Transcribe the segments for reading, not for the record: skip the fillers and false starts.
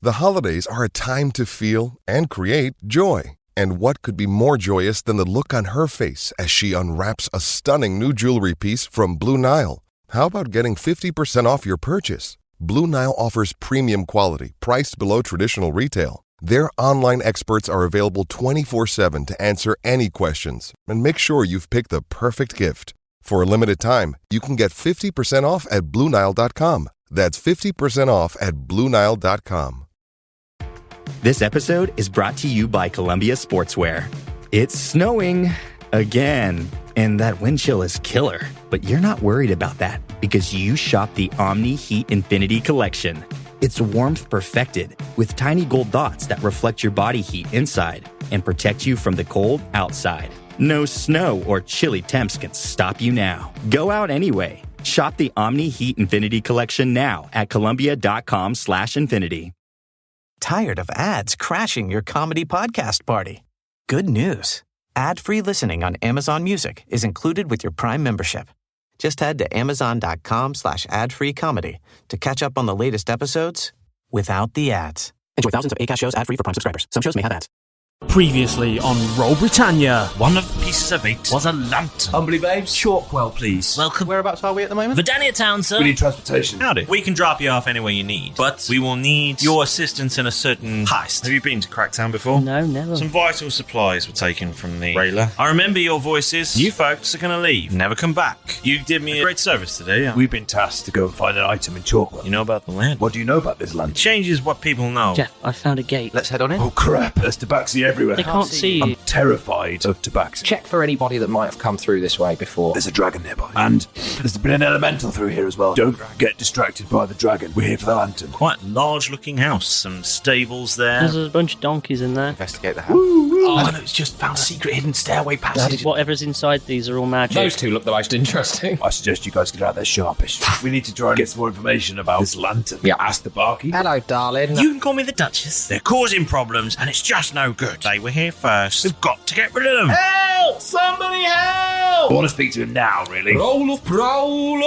The holidays are a time to feel and create joy. And what could be more joyous than the look on her face as she unwraps a stunning new jewelry piece from Blue Nile? How about getting 50% off your purchase? Blue Nile offers premium quality, priced below traditional retail. Their online experts are available 24/7 to answer any questions and make sure you've picked the perfect gift. For a limited time, you can get 50% off at BlueNile.com. That's 50% off at BlueNile.com. This episode is brought to you by Columbia Sportswear. It's snowing again, and that wind chill is killer. But you're not worried about that because you shop the Omni Heat Infinity Collection. It's warmth perfected with tiny gold dots that reflect your body heat inside and protect you from the cold outside. No snow or chilly temps can stop you now. Go out anyway. Shop the Omni Heat Infinity Collection now at Columbia.com/infinity. Tired of ads crashing your comedy podcast party? Good news. Ad-free listening on Amazon Music is included with your Prime membership. Just head to Amazon.com/ad-free comedy to catch up on the latest episodes without the ads. Enjoy thousands of Acast shows ad-free for Prime subscribers. Some shows may have ads. Previously on Roll Britannia. One of the pieces of meat was a lantern. Humbly babes, Chalkwell, please. Welcome. Whereabouts are we at the moment? Britannia town, sir. We need transportation. Howdy. We can drop you off anywhere you need, but we will need your assistance in a certain heist. Have you been to Cracktown before? No, never. Some vital supplies were taken from the railer. I remember your voices. You folks are going to leave. Never come back. You did me a great service today. We've been tasked to go and find an item in Chalkwell. You know about the land? What do you know about this land? It changes what people know. Jeff, I found a gate. Let's head on in. Oh crap, there's tabaxi everywhere. They can't see you. I'm terrified of tabaxi. Check for anybody that might have come through this way before. There's a dragon nearby. And there's been an elemental through here as well. Don't get distracted by the dragon. We're here for the lantern. Quite a large looking house. Some stables there. There's a bunch of donkeys in there. Investigate the house. Oh, no, it's just found a secret hidden stairway passage. Whatever's inside these are all magic. Those two look the most interesting. I suggest you guys get out there sharpish. We need to try and get some more information about this lantern. Yeah. Ask the barkeep. Hello, darling. You can call me the Duchess. They're causing problems, and it's just no good. They were here first. We've got to get rid of them. Help! Somebody help! I want to speak to him now, really. Roll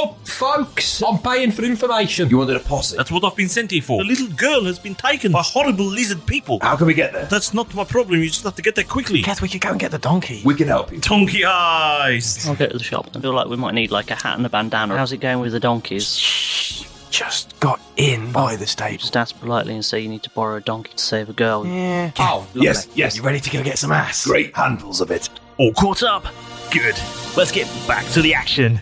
up, folks. I'm paying for information. You wanted a posse? That's what I've been sent here for. The little girl has been taken by horrible lizard people. How can we get there? That's not my problem. You just have to get there quickly. Keth, we could go and get the donkey. We can help you. Donkey eyes. I'll go to the shop. I feel like we might need like a hat and a bandana. How's it going with the donkeys? Just got in by the stable. Just ask politely and say you need to borrow a donkey to save a girl. Yeah. Oh, Yes. You ready to go get some ass? Great handfuls of it. All caught up. Good. Let's get back to the action.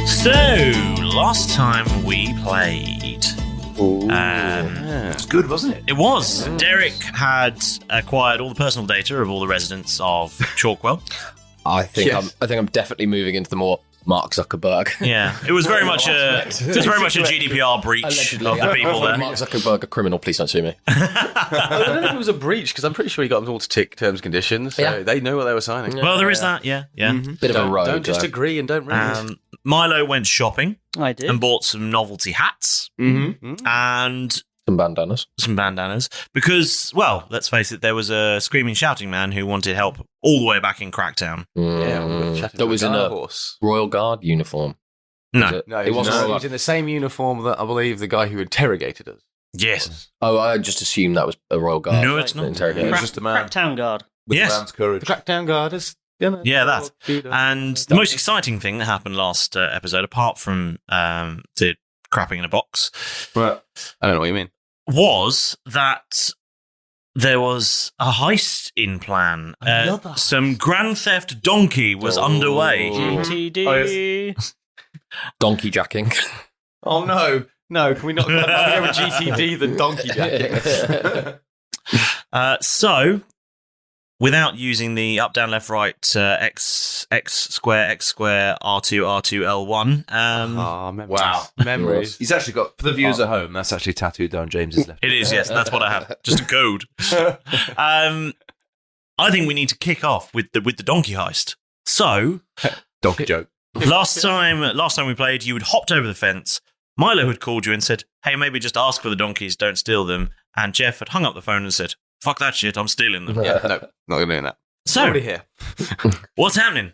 So, last time we played, It's good, wasn't it? it was. Derek had acquired all the personal data of all the residents of Chalkwell. I think I'm definitely moving into the more Mark Zuckerberg. Yeah, it was very much a GDPR breach Allegedly, of the people there. Mark Zuckerberg, a criminal. Please don't sue me. I don't know if it was a breach because I'm pretty sure he got them all to tick terms and conditions. So they know what they were signing. Well, there is that. Yeah. Bit of a road. Don't just agree and don't read. Milo went shopping I did. and bought some novelty hats and Some bandanas. Because, well, let's face it, there was a screaming, shouting man who wanted help all the way back in Cracktown. That was in a horse. Royal Guard uniform. No. No, It wasn't he Royal was in the same uniform that I believe the guy who interrogated us. Yes. Oh, I just assumed that was a Royal Guard. No, it's not. Interrogator. It's just a man Cracktown guard. with Yes. a man's courage. The Cracktown guard is Yeah, that. And the most exciting thing that happened last episode, apart from the crapping in a box, Right. I don't know what you mean. was that there was a heist in plan. Some Grand Theft Donkey was underway. GTD. Donkey jacking. Oh, no. No, can we not go with GTD than donkey jacking? So, without using the up, down, left, right, x square, R2, L1. Wow. Memories. He's actually got, for the viewers at home, that's actually tattooed down James's left. It is, yes. That's what I have. Just a code. I think we need to kick off with the donkey heist. So, Donkey joke. last time we played, you had hopped over the fence. Milo had called you and said, "Hey, maybe just ask for the donkeys, don't steal them." And Jeff had hung up the phone and said, "Fuck that shit, I'm stealing them." Yeah, no, not going to do that. So, Already here. what's happening?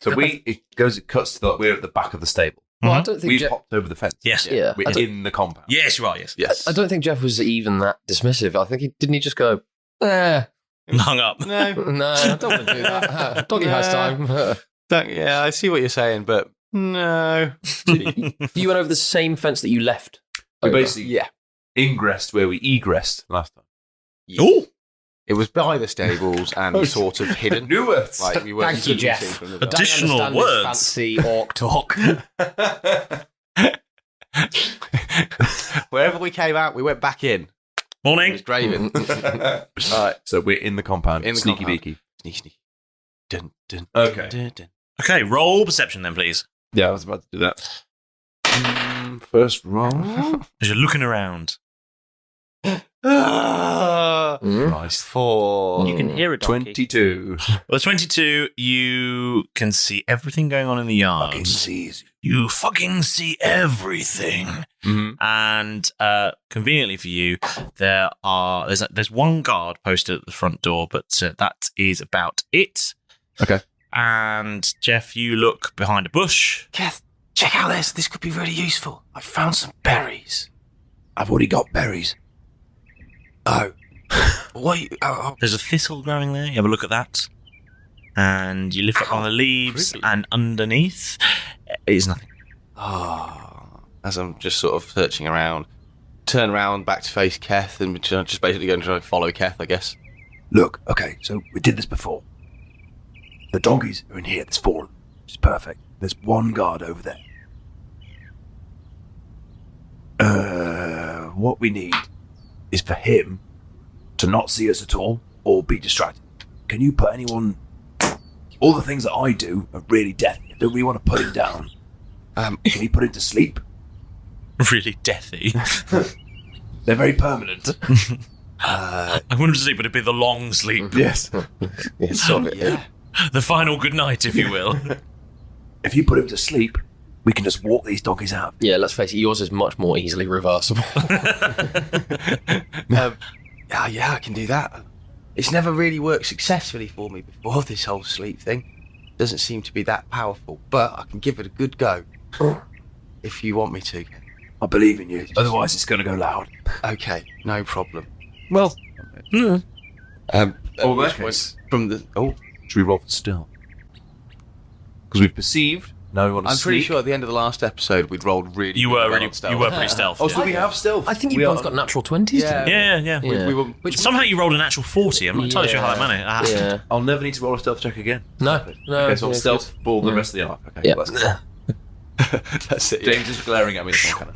So it cuts to we're at the back of the stable. Well, I don't think We've hopped over the fence. Yes. Yeah. We're in the compound. Yes, you are, yes. Yes. I don't think Jeff was even that dismissive. I think he just go, Hung up. No. I don't want to do that. Doggy heist time. Yeah, I see what you're saying, but no. You went over the same fence that you left. We over. basically ingressed where we egressed last time. Oh, It was by the stables and sort of hidden. Knew it. Like we were Thank you, Jeff. from the dark. Additional Don't understand words. this fancy orc talk. Wherever we came out, we went back in. It morning. was Graven. Right. So we're in the compound. In the Sneaky compound. beaky. Sneak, sneak. Dun, dun, Okay. dun, dun. Okay, roll perception then, please. Yeah, I was about to do that. First roll. As you're looking around. Nice. 4. You can hear a donkey. 22. Well, 22, you can see everything going on in the yard. You fucking see everything. Mhm. And conveniently for you, there's one guard posted at the front door, but that is about it. Okay. And Jeff, you look behind a bush. Keth, check out this. This could be really useful. I found some berries. I've already got berries. Oh. Wait. There's a thistle growing there. You have a look at that. And you lift up one of the leaves, and underneath is nothing. As I'm just sort of searching around, turn around back to face Keth and just basically going to try and follow Keth, I guess. Look, okay, so we did this before. The donkeys are in here. There's 4 of them, which is perfect. There's one guard over there. What we need is for him to not see us at all or be distracted. Can you put anyone... All the things that I do are really deathly. I don't really want to put him down. Can you put him to sleep? Really deathy. They're very permanent. I wanted to sleep, but it'd be the long sleep. Yes. It's sort of it. Yeah. The final good night, if you will. If you put him to sleep, we can just walk these donkeys out. Yeah, let's face it, yours is much more easily reversible. Yeah, I can do that. It's never really worked successfully for me before, this whole sleep thing. Doesn't seem to be that powerful, but I can give it a good go. If you want me to. I believe in you. Otherwise, it's going to go loud. Okay, no problem. Well, in that which case- point from the... Oh, Should we roll for stealth? Because we've perceived. Now we want to I'm pretty sneak. sure at the end of the last episode we'd rolled really You well were on stealth. pretty stealthy. Oh, so we have stealth. I think you We both are- got natural 20s, didn't you? Yeah. Yeah. We were... Somehow you rolled an actual 40. I'm not entirely sure how that managed. Yeah. I'll never need to roll a stealth check again. No. Okay, so I'll yeah, stealth for the rest of the arc. Okay, Yeah. well, that's cool. That's it. James is glaring at me. So kind of...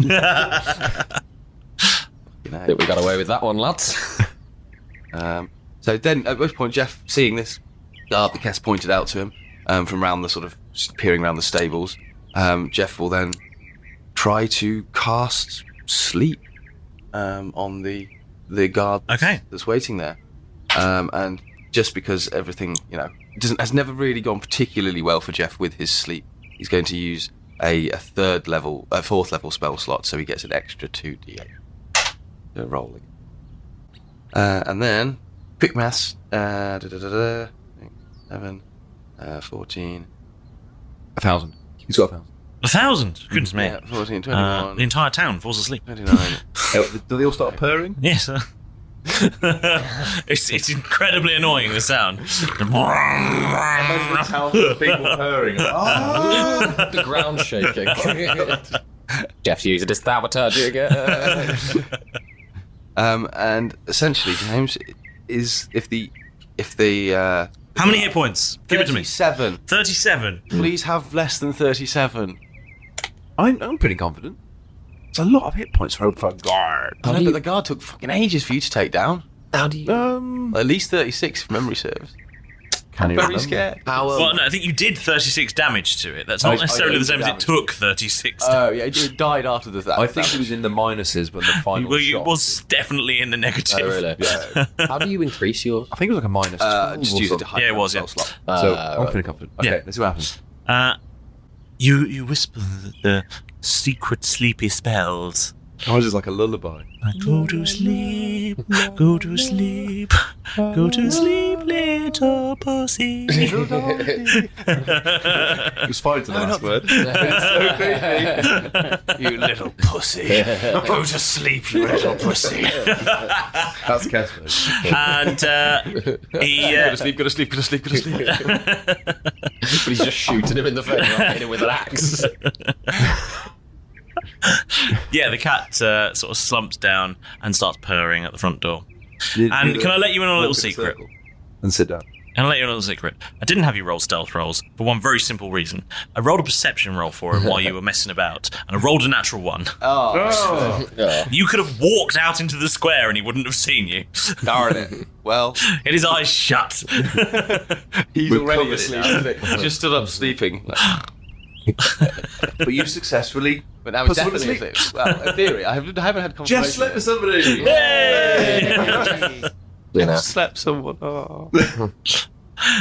You know. I think we got away with that one, lads. So then, at which point, Jeff, seeing this guard that Keth pointed out to him from around the sort of peering around the stables, Jeff will then try to cast sleep on the guard that's waiting there. And just because everything, has never really gone particularly well for Jeff with his sleep, he's going to use a 4th level spell slot, so he gets an extra 2d8. Rolling. And then, quick maths, 7, 14. 1,000. He's got 1,000. 1,000? Goodness me. Yeah, 14, 21. The entire town falls asleep. 29. Do they all start purring? Yes. It's incredibly annoying, the sound. People purring. Oh! The ground shaking. Jeff's using his thaumaturgy again. And essentially, James, is if the How many hit points? Give it to me. 37. 37. Please have less than 37. I'm pretty confident. It's a lot of hit points for a guard. I know, but the guard took fucking ages for you to take down. How do you... At least 36 if memory serves. Can I'm very scared. Well, no, I think you did 36 damage to it. That's not necessarily the same as it took 36 Oh, yeah, it died after that. I think it was in the minuses when the final Well, shot. it was definitely in the negative. Oh, really? Yeah. How do you increase your... I think it was like a minus 12 just or use it to something. hide Yeah, it was, spell yeah. slot. So I'm feeling confident. Okay, Yeah. let's see what happens. You whisper the secret sleepy spells. I was just like a lullaby. Go to sleep, go to sleep, go to sleep, little pussy. It was fine to the last word. So creepy. You little pussy. Go to sleep, you little pussy. That's Keth's. And he. Go to sleep, go to sleep, go to sleep, go to sleep. But he's just shooting him in the face, not hitting him with an axe. Yeah, the cat sort of slumps down and starts purring at the front door. And can I let you in on a little secret? And sit down. Can I let you in on a little secret? I didn't have you roll stealth rolls for one very simple reason. I rolled a perception roll for him while you were messing about, and I rolled a natural one. You could have walked out into the square and he wouldn't have seen you. Darn it. Well, Get his eyes shut. he's We're already covered asleep. in Isn't he? Just stood up sleeping. But you've successfully... But now he's Put someone definitely to asleep. Well, in theory, I haven't had confirmation. Jeff slept with somebody! Yay! Jeff slept someone. Oh.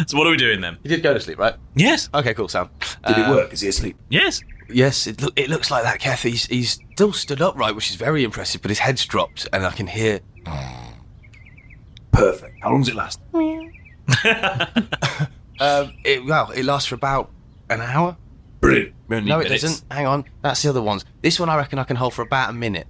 So what are we doing then? He did go to sleep, right? Yes. Okay, cool, Sam. Did it work? Is he asleep? Yes. Yes, it looks like that, Keth. He's still stood upright, which is very impressive, but his head's dropped, and I can hear... Perfect. How long does it last? It lasts for about an hour. Brilliant. No, it doesn't. Hang on. That's the other ones. This one I reckon I can hold for about a minute.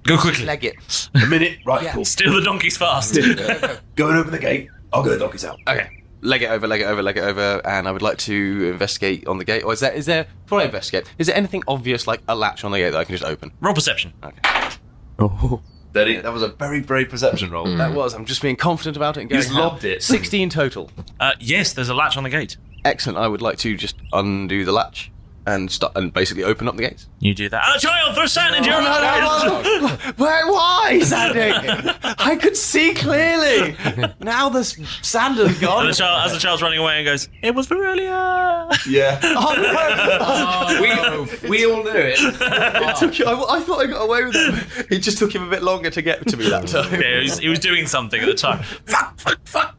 Go quickly. Leg it. A minute? Right, Yeah. cool. Steal the donkeys fast. Go and open the gate. I'll get the donkeys out. Okay. Leg it over, and I would like to investigate on the gate. Or is there, before I investigate, is there anything obvious like a latch on the gate that I can just open? Roll perception. Okay. Oh. That was a very brave perception roll. That was. I'm just being confident about it and going. just lobbed it. 16 total. Yes, there's a latch on the gate. Excellent. I would like to just undo the latch and basically open up the gates. You do that. Oh, child, throw sand into your eyes! Why, Sandy? I could see clearly. Now the sand has gone. And as the child's running away and goes, it was Aurelia. Yeah. We all knew it. I thought I got away with it. It just took him a bit longer to get to me that time. Yeah, he was doing something at the time. Fuck.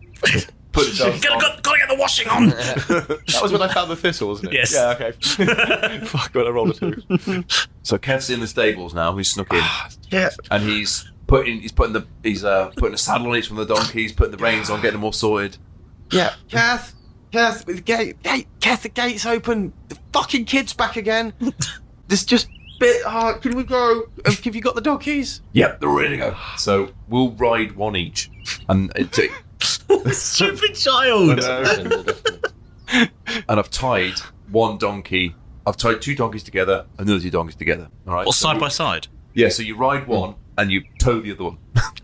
Put it down. Gotta get the washing on. That was when I found the thistle, wasn't it? Yes. Yeah, okay. Fuck, when I rolled a 2. So Kev's in the stables now. He's snuck in. Yeah. And he's putting a saddle on each one of the donkeys, putting the reins on, getting them all sorted. Yeah. Keth, the gate, Keth, the gate's open. The fucking kid's back again. There's just bit hard. Can we go? Have you got the donkeys? Yep, they're ready to go. So we'll ride one each. And Stupid child. And I've tied one donkey. I've tied 2 donkeys together and the other 2 donkeys together. All right. Or side by side. Yeah. So you ride one and you tow the other one.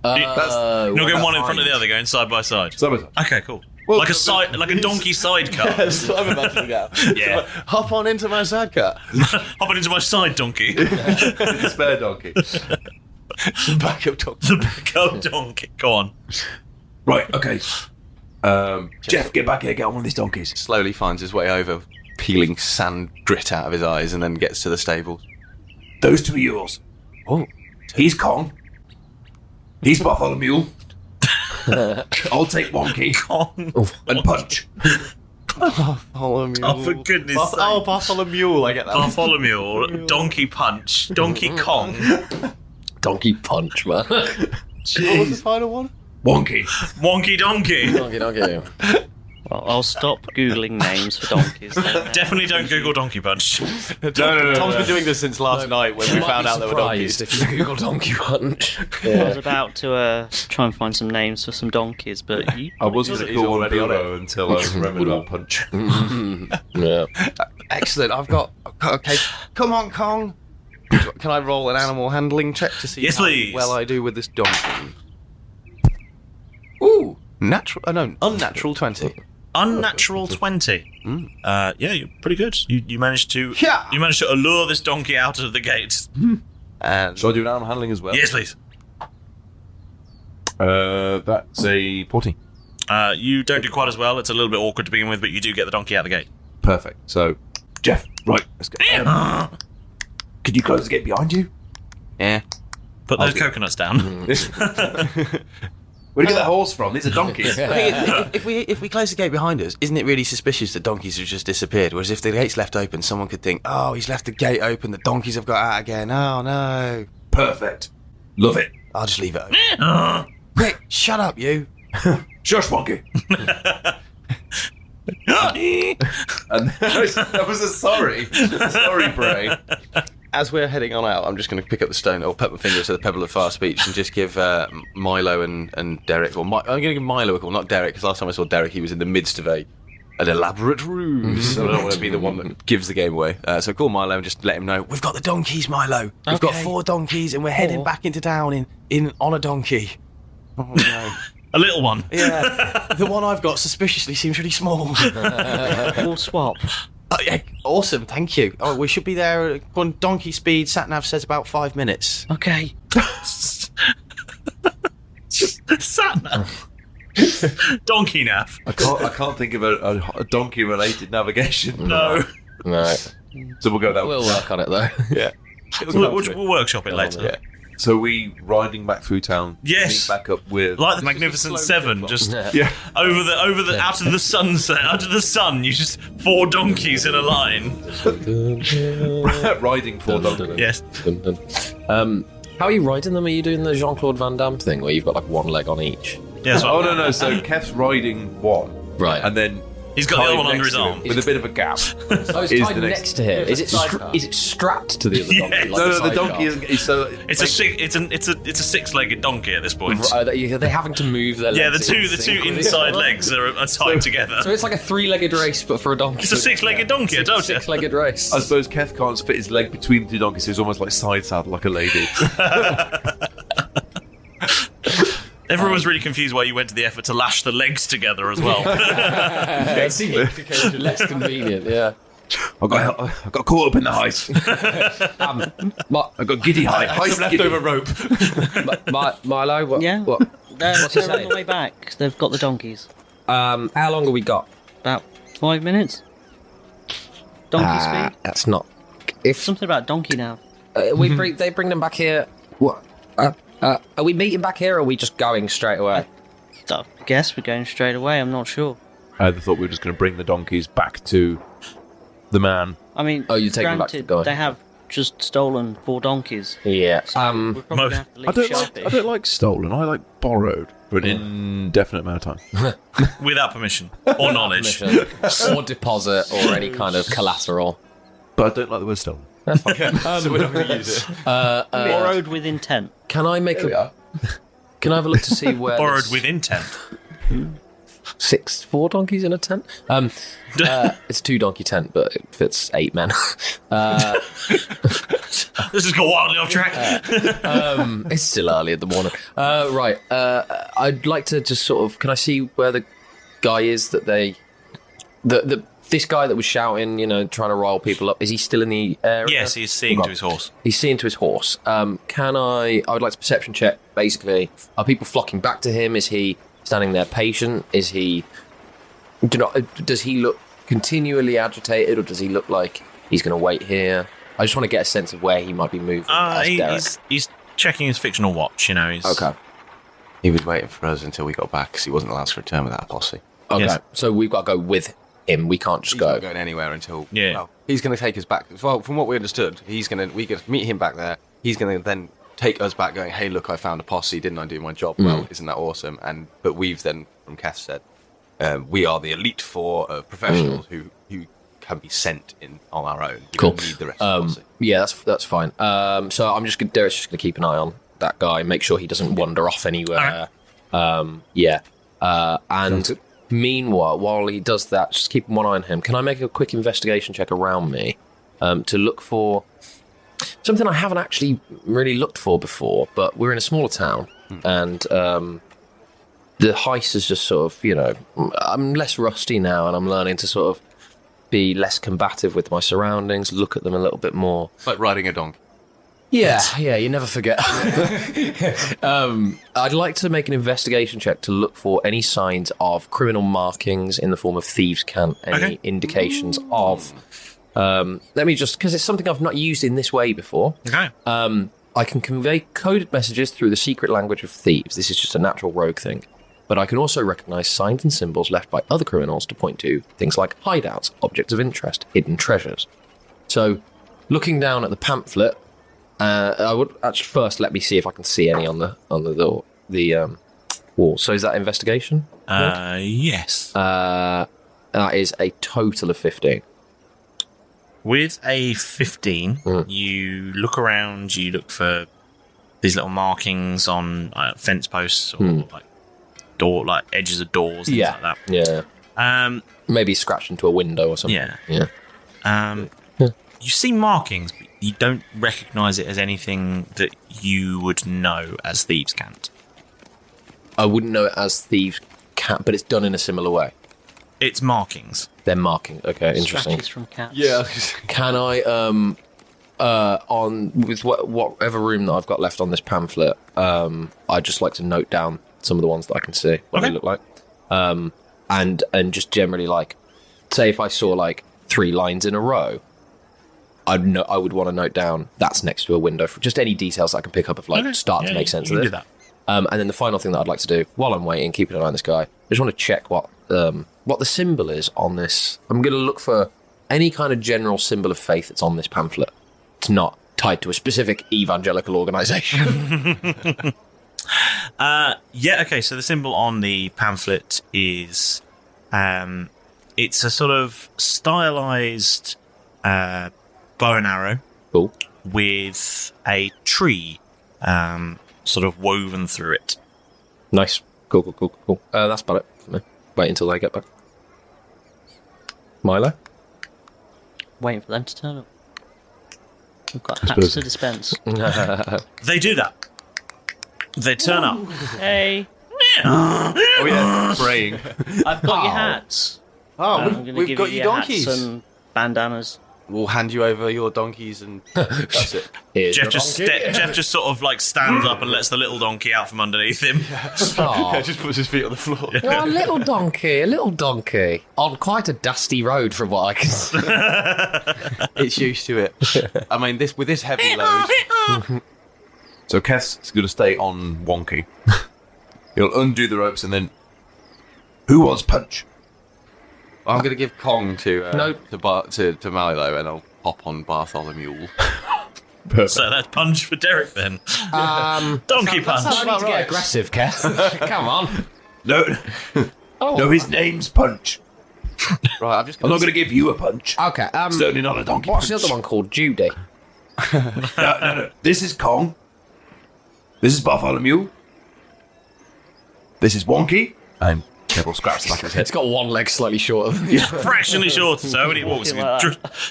You're not going one in front of the other, going side by side. Side by side. Okay, cool. Like a donkey sidecar. That's what I'm imagining now. Yeah. Hop on into my sidecar. Hopping into my side donkey. The spare donkey. Backup donkey. The backup donkey. Go on. Right. Okay. Jeff, get back here. Get on one of these donkeys. Slowly finds his way over, peeling sand grit out of his eyes, and then gets to the stables. Those 2 are yours. Oh. He's Kong. He's Bartholomew. I'll take Wonky and Punch. Bartholomew. Oh, for goodness sake. Oh, Bartholomew, I get that. Bartholomew, Donkey Punch, Donkey Kong. Donkey punch, man. What was the final one? Wonky. Wonky Donkey. Donkey. Well, I'll stop Googling names for donkeys. Definitely don't Google Donkey Punch. No. Tom's been doing this since last night when we found out there were donkeys. If you Google donkey punch. I was about to try and find some names for some donkeys, but you... I was going to call one already on Bruno until I remembered about Punch. Yeah. Excellent. I've got. Okay. Come on, Kong. Can I roll an animal handling check to see Yes, how please. well I do with this donkey? Ooh, unnatural 20. Unnatural 20. Yeah, you're pretty good. You managed to Yeah. you managed to allure this donkey out of the gate. And Shall I do an animal handling as well? Yes, please. That's a 14. You don't do quite as well. It's a little bit awkward to begin with, but you do get the donkey out the gate. Perfect. So, Jeff, right, let's go. Could you close the gate behind you? Yeah. Put those coconuts down. Where'd you get that horse from? These are donkeys. If we close the gate behind us, isn't it really suspicious that donkeys have just disappeared? Whereas if the gate's left open, someone could think, oh, he's left the gate open, the donkeys have got out again. Oh, no. Perfect. Love it. I'll just leave it open. Rick, shut up, you. Shush, monkey. And that was a sorry Bray. As we're heading on out, I'm just going to pick up the stone or put my finger to the pebble of far speech and just give Milo and Derek, I'm going to give Milo a call, not Derek, because last time I saw Derek, he was in the midst of an elaborate ruse. I don't want to be the one that gives the game away. So call Milo and just let him know, we've got the donkeys, Milo. We've got 4 donkeys and we're heading back into town on a donkey. Oh, no. A little one. Yeah. The one I've got suspiciously seems really small. We'll swap. Oh, yeah, awesome, thank you. Oh, we should be there on donkey speed. Sat-nav says about 5 minutes. Okay. Sat-nav. Donkey nav. I can't think of a donkey-related navigation. No. Right. So we'll go that way. We'll work on it, though. Yeah. We'll workshop it later. Yeah. So we riding back through town. Yes. Meet back up with like the Magnificent Seven, just yeah. over the out of the sunset, out of the sun. You just 4 donkeys in a line. Riding 4 donkeys. Yes. How are you riding them? Are you doing the Jean-Claude Van Damme thing where you've got like one leg on each? Yes. Oh no. So Keth's riding one, right, and then he's got the other one under his arm with a bit of a gap. Oh, it's tied next to him. Is it strapped to the other donkey? Yes. Like no, the donkey isn't. So it's a 6-legged donkey at this point. Are they having to move their legs? Yeah, the two inside legs are tied together. So it's like a 3-legged race, but for a donkey. It's a 6-legged donkey. I told you. 6-legged race. I suppose Keth can't fit his leg between the 2 donkeys, so he's almost like side saddle, like a lady. Everyone was really confused why you went to the effort to lash the legs together as well. Less convenient, yeah. I got caught up in the heist. I got giddy height. Leftover rope. Milo, what? Yeah. What? They're on the way back. They've got the donkeys. How long have we got? About 5 minutes. Donkey speed. That's not. Something about donkey now. They bring them back here. What? Are we meeting back here, or are we just going straight away? I guess we're going straight away. I'm not sure. I thought we were just going to bring the donkeys back to the man. I mean, you take them back to the guy. They have just stolen 4 donkeys. Yeah. So we're probably gonna have to leave I don't like stolen. I like borrowed for an indefinite amount of time. Without permission or knowledge. Or deposit or any kind of collateral. But I don't like the word stolen. So we're not going to use it. Borrowed with intent. Can I make Can I have a look to see where borrowed with intent? 4 donkeys in a tent? It's a 2-donkey tent, but it fits 8 men. This has got wildly off track. It's still early in the morning. Right. I'd like to just sort of. Can I see where the guy is that they? This guy that was shouting, trying to rile people up, is he still in the area? Yes, he's seeing to his horse. He's seeing to his horse. I would like to perception check, basically. Are people flocking back to him? Is he standing there patient? Is he... does he look continually agitated, or does he look like he's going to wait here? I just want to get a sense of where he might be moving. He's checking his fictional watch, Okay. He was waiting for us until we got back, because he wasn't allowed to return without a posse. Okay, Yes. So we've got to go with him. We can't just He's go. not going anywhere until... Yeah. Well, he's going to take us back. Well, from what we understood, we could meet him back there. He's going to then take us back going, hey, look, I found a posse. Didn't I do my job well? Isn't that awesome? But we've then, from Keth said, we are the elite 4 of professionals who can be sent in on our own. We don't need the rest of the posse. Yeah, that's fine. So I'm Derek's just going to keep an eye on that guy, make sure he doesn't wander off anywhere. And meanwhile, while he does that, just keep one eye on him. Can I make a quick investigation check around me to look for something I haven't actually really looked for before? But we're in a smaller town, and the heist is just sort of, I'm less rusty now, and I'm learning to sort of be less combative with my surroundings, look at them a little bit more. It's like riding a donkey. Yeah, you never forget. I'd like to make an investigation check to look for any signs of criminal markings in the form of thieves' cant, any indications of... let me just... Because it's something I've not used in this way before. Okay. I can convey coded messages through the secret language of thieves. This is just a natural rogue thing. But I can also recognise signs and symbols left by other criminals to point to things like hideouts, objects of interest, hidden treasures. So, looking down at the pamphlet, I would actually first let me see if I can see any on the wall. So is that investigation? Yes. That is a total of 15. With a 15, you look around, you look for these little markings on fence posts or like edges of doors, things like that. Yeah. Maybe scratched into a window or something. Yeah. You see markings, but you don't recognise it as anything that you would know as thieves' cant. I wouldn't know it as thieves' cant, but it's done in a similar way. It's markings. They're marking. Okay, interesting. Scratches from cats. Yeah. Can I, with whatever room that I've got left on this pamphlet, I'd just like to note down some of the ones that I can see, what they look like. And just generally, like, say if I saw, like, 3 lines in a row, I would want to note down that's next to a window for just any details that I can pick up of, like, start to make sense of it. Do that. And then the final thing that I'd like to do, while I'm waiting, keeping an eye on this guy, I just want to check what the symbol is on this. I'm going to look for any kind of general symbol of faith that's on this pamphlet. It's not tied to a specific evangelical organisation. Okay, so the symbol on the pamphlet is... it's a sort of stylised bow and arrow. Cool. With a tree sort of woven through it. Nice. Cool. That's about it for me. Wait until they get back. Milo? Waiting for them to turn up. We've got hats to dispense. They do that. They turn up. Hey. Oh yeah, praying. I've got your hats. We've got your donkeys. Hats and bandanas. We'll hand you over your donkeys and that's it. Jeff just sort of like stands up and lets the little donkey out from underneath him. Just puts his feet on the floor. Oh, a little donkey. On quite a dusty road from what I can see. It's used to it. I mean, with this heavy load. So Keth's going to stay on Wonky. He'll undo the ropes and then... Who wants punch? I'm going to give Kong to Milo and I'll hop on Bartholomew. So that's punch for Derek then. Donkey punch. I need to get aggressive, Keth. Come on. No, his name's Punch. Right, I'm not going to give you a punch. Okay. Certainly not a donkey What's punch. the other one called? Judy? No. This is Kong. This is Bartholomew. This is Wonky. And Kev scratch the back of his head. It's got one leg slightly shorter than the other. Fractionally shorter, so when he walks,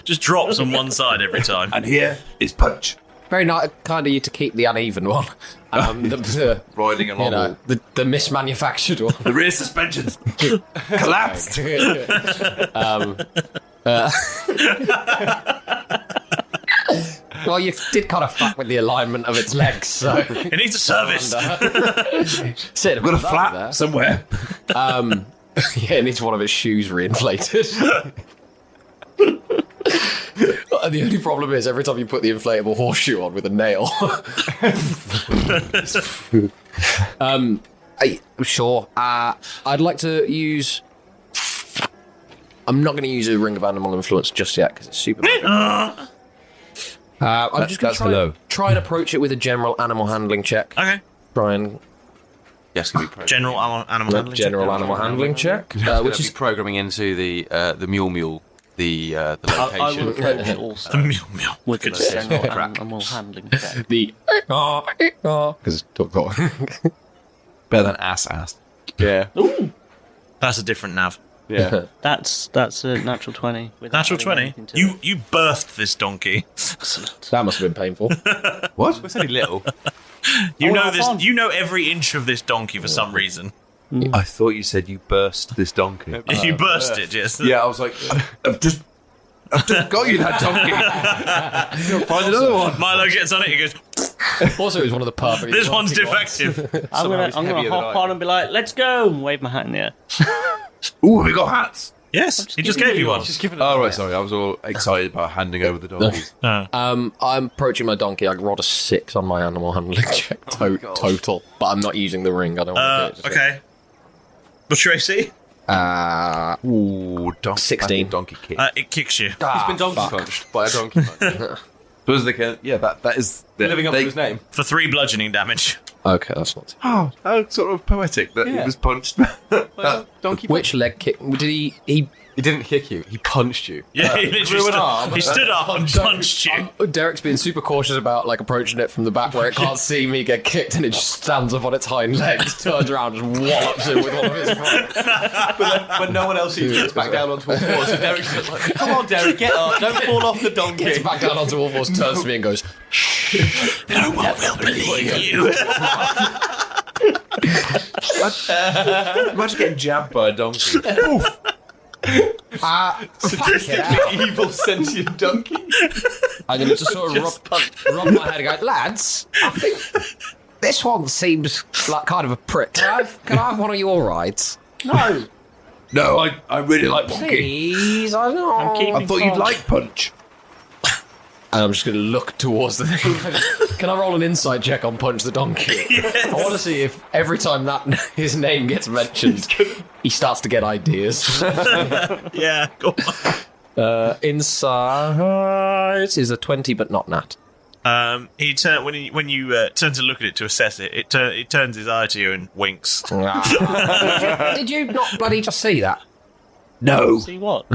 just drops on one side every time. And here is Punch. Very nice, kind of you to keep the uneven one. The Riding along. The mismanufactured one. The rear suspension's collapsed. Well, you did kind of fuck with the alignment of its legs, so... It needs a service. I've got a flap somewhere. Yeah, it needs one of its shoes reinflated. The only problem is every time you put the inflatable horseshoe on with a nail. Sure. I'd like to use... I'm not going to use a Ring of Animal Influence just yet because it's super... I'm just going to try and approach it with a general animal handling check. Okay. Try and... Yes, can be General animal handling check. General animal handling check. Which is programming into the mule, the location. I will approach it also. The mule. With the general animal handling check. The... Because talk. Better than ass. Yeah. Ooh. That's a different nav. Yeah. That's a natural 20. Natural 20? You birthed this donkey. That must have been painful. What? It's only little. You know every inch of this donkey for some reason. I thought you said you burst this donkey. You burst it, yes. Yeah, I was like, I've just I've just got you that donkey. Find another one. Milo gets on it. He goes. Also, it was one of the perfect. This one's defective. I'm gonna hop on and be like, "Let's go!" and wave my hat in the air. Ooh, we got hats. Yes, he just gave you one. Oh, right, sorry. I was all excited about handing over the donkeys. I'm approaching my donkey. I rolled a 6 on my animal handling check total, but I'm not using the ring. I don't want to do it. Okay. What's your AC? Ooh, 16. Donkey kick. It kicks you. He's been donkey punched by a donkey punch. Suppose they can. Yeah, that is Living up to his name. For 3 bludgeoning damage. Okay, that's not too Oh, how sort of poetic that he was punched. Donkey. Which leg kick? Did he He didn't kick you. He punched you. Yeah, he literally he stood up and punched you. Derek's being super cautious about like approaching it from the back where it can't see me get kicked, and it just stands up on its hind legs, turns around, and wallops him with one of his front. But then, when no one else sees, gets back down onto all fours. So Derek's just like, "Come on, Derek, get up! Don't fall off the donkey." Gets back down onto all fours, turns to me, and goes, No one will believe you. Imagine getting jabbed by a donkey. Statistically evil sentient donkey. I'm going to just sort of rub my head and go, lads, I think this one seems like kind of a prick. Can I have one of your rides? No. No, I really like Punky. Please, I know. I thought you'd like Punch. And I'm just going to look towards the thing. Can I roll an insight check on Punch the Donkey? Yes. I want to see if every time that his name gets mentioned, he starts to get ideas. Yeah, go on. Insight is a 20, but not nat. He when you turn to look at it to assess it, it turns his eye to you and winks. Did you not bloody just see that? No. See what?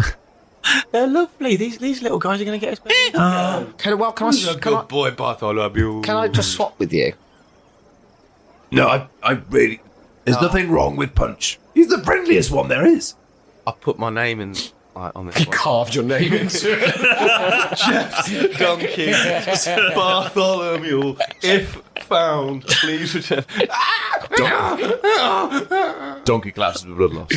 They're lovely. These little guys are going to get us back. Can Boy, Bartholomew. I just swap with you? No, I really. There's nothing wrong with Punch. He's the friendliest one there is. I put my name in on this one. Carved your name into it. Jeff's donkey, Bartholomew. If found, please return. Donkey collapses with blood loss.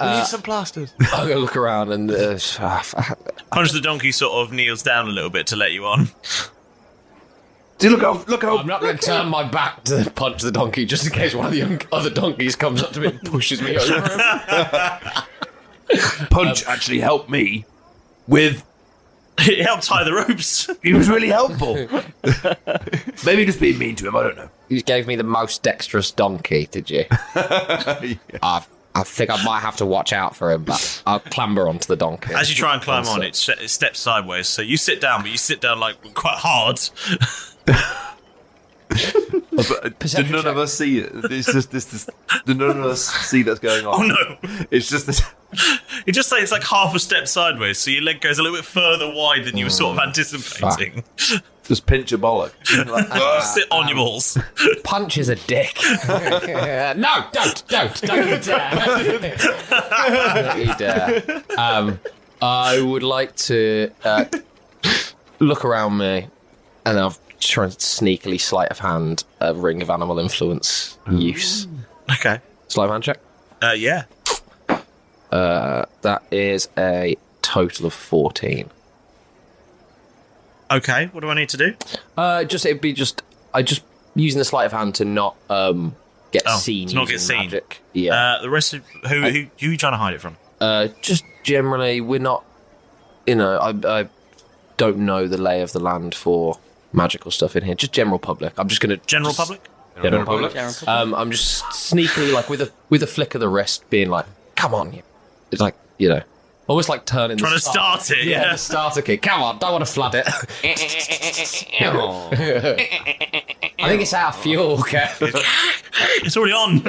We need some plasters. I'm going to look around and... Punch the donkey sort of kneels down a little bit to let you on. See, look how. I'm not going to turn my back to punch the donkey just in case one of the other donkeys comes up to me and pushes me over him. Punch actually helped me with. It helped tie the ropes. He was really helpful. Maybe just being mean to him, I don't know. You gave me the most dexterous donkey, did you? Yeah. I think I might have to watch out for him, but I'll clamber onto the donkey. As you try and climb on, it steps sideways. So you sit down, but you sit down like quite hard. But did none of us see it? It's just this. Did none of us see that's going on? Oh no! It's just this. It just say it's like half a step sideways, so your leg goes a little bit further wide than you were sort of anticipating. Just pinch your bollock. Sit on your balls. Punch is a dick. No, don't you dare. Don't you dare. I would like to look around me, and I'll try and sneakily sleight of hand a ring of animal influence use. Okay. Sleight of hand check? Yeah. That is a total of 14. Okay, what do I need to do? I just using the sleight of hand to not get seen. To not get using seen. Magic. Yeah. The rest of who are you trying to hide it from? Just generally, we're not. I don't know the lay of the land for magical stuff in here. Just general public. I'm just gonna General public. General public. I'm just sneakily, like with a flick of the wrist, being like, "Come on!" It's like almost like turning. Trying to start it. Yeah, the starter kick. Come on, don't want to flood it. I think it's out of fuel, Keth. It's already on.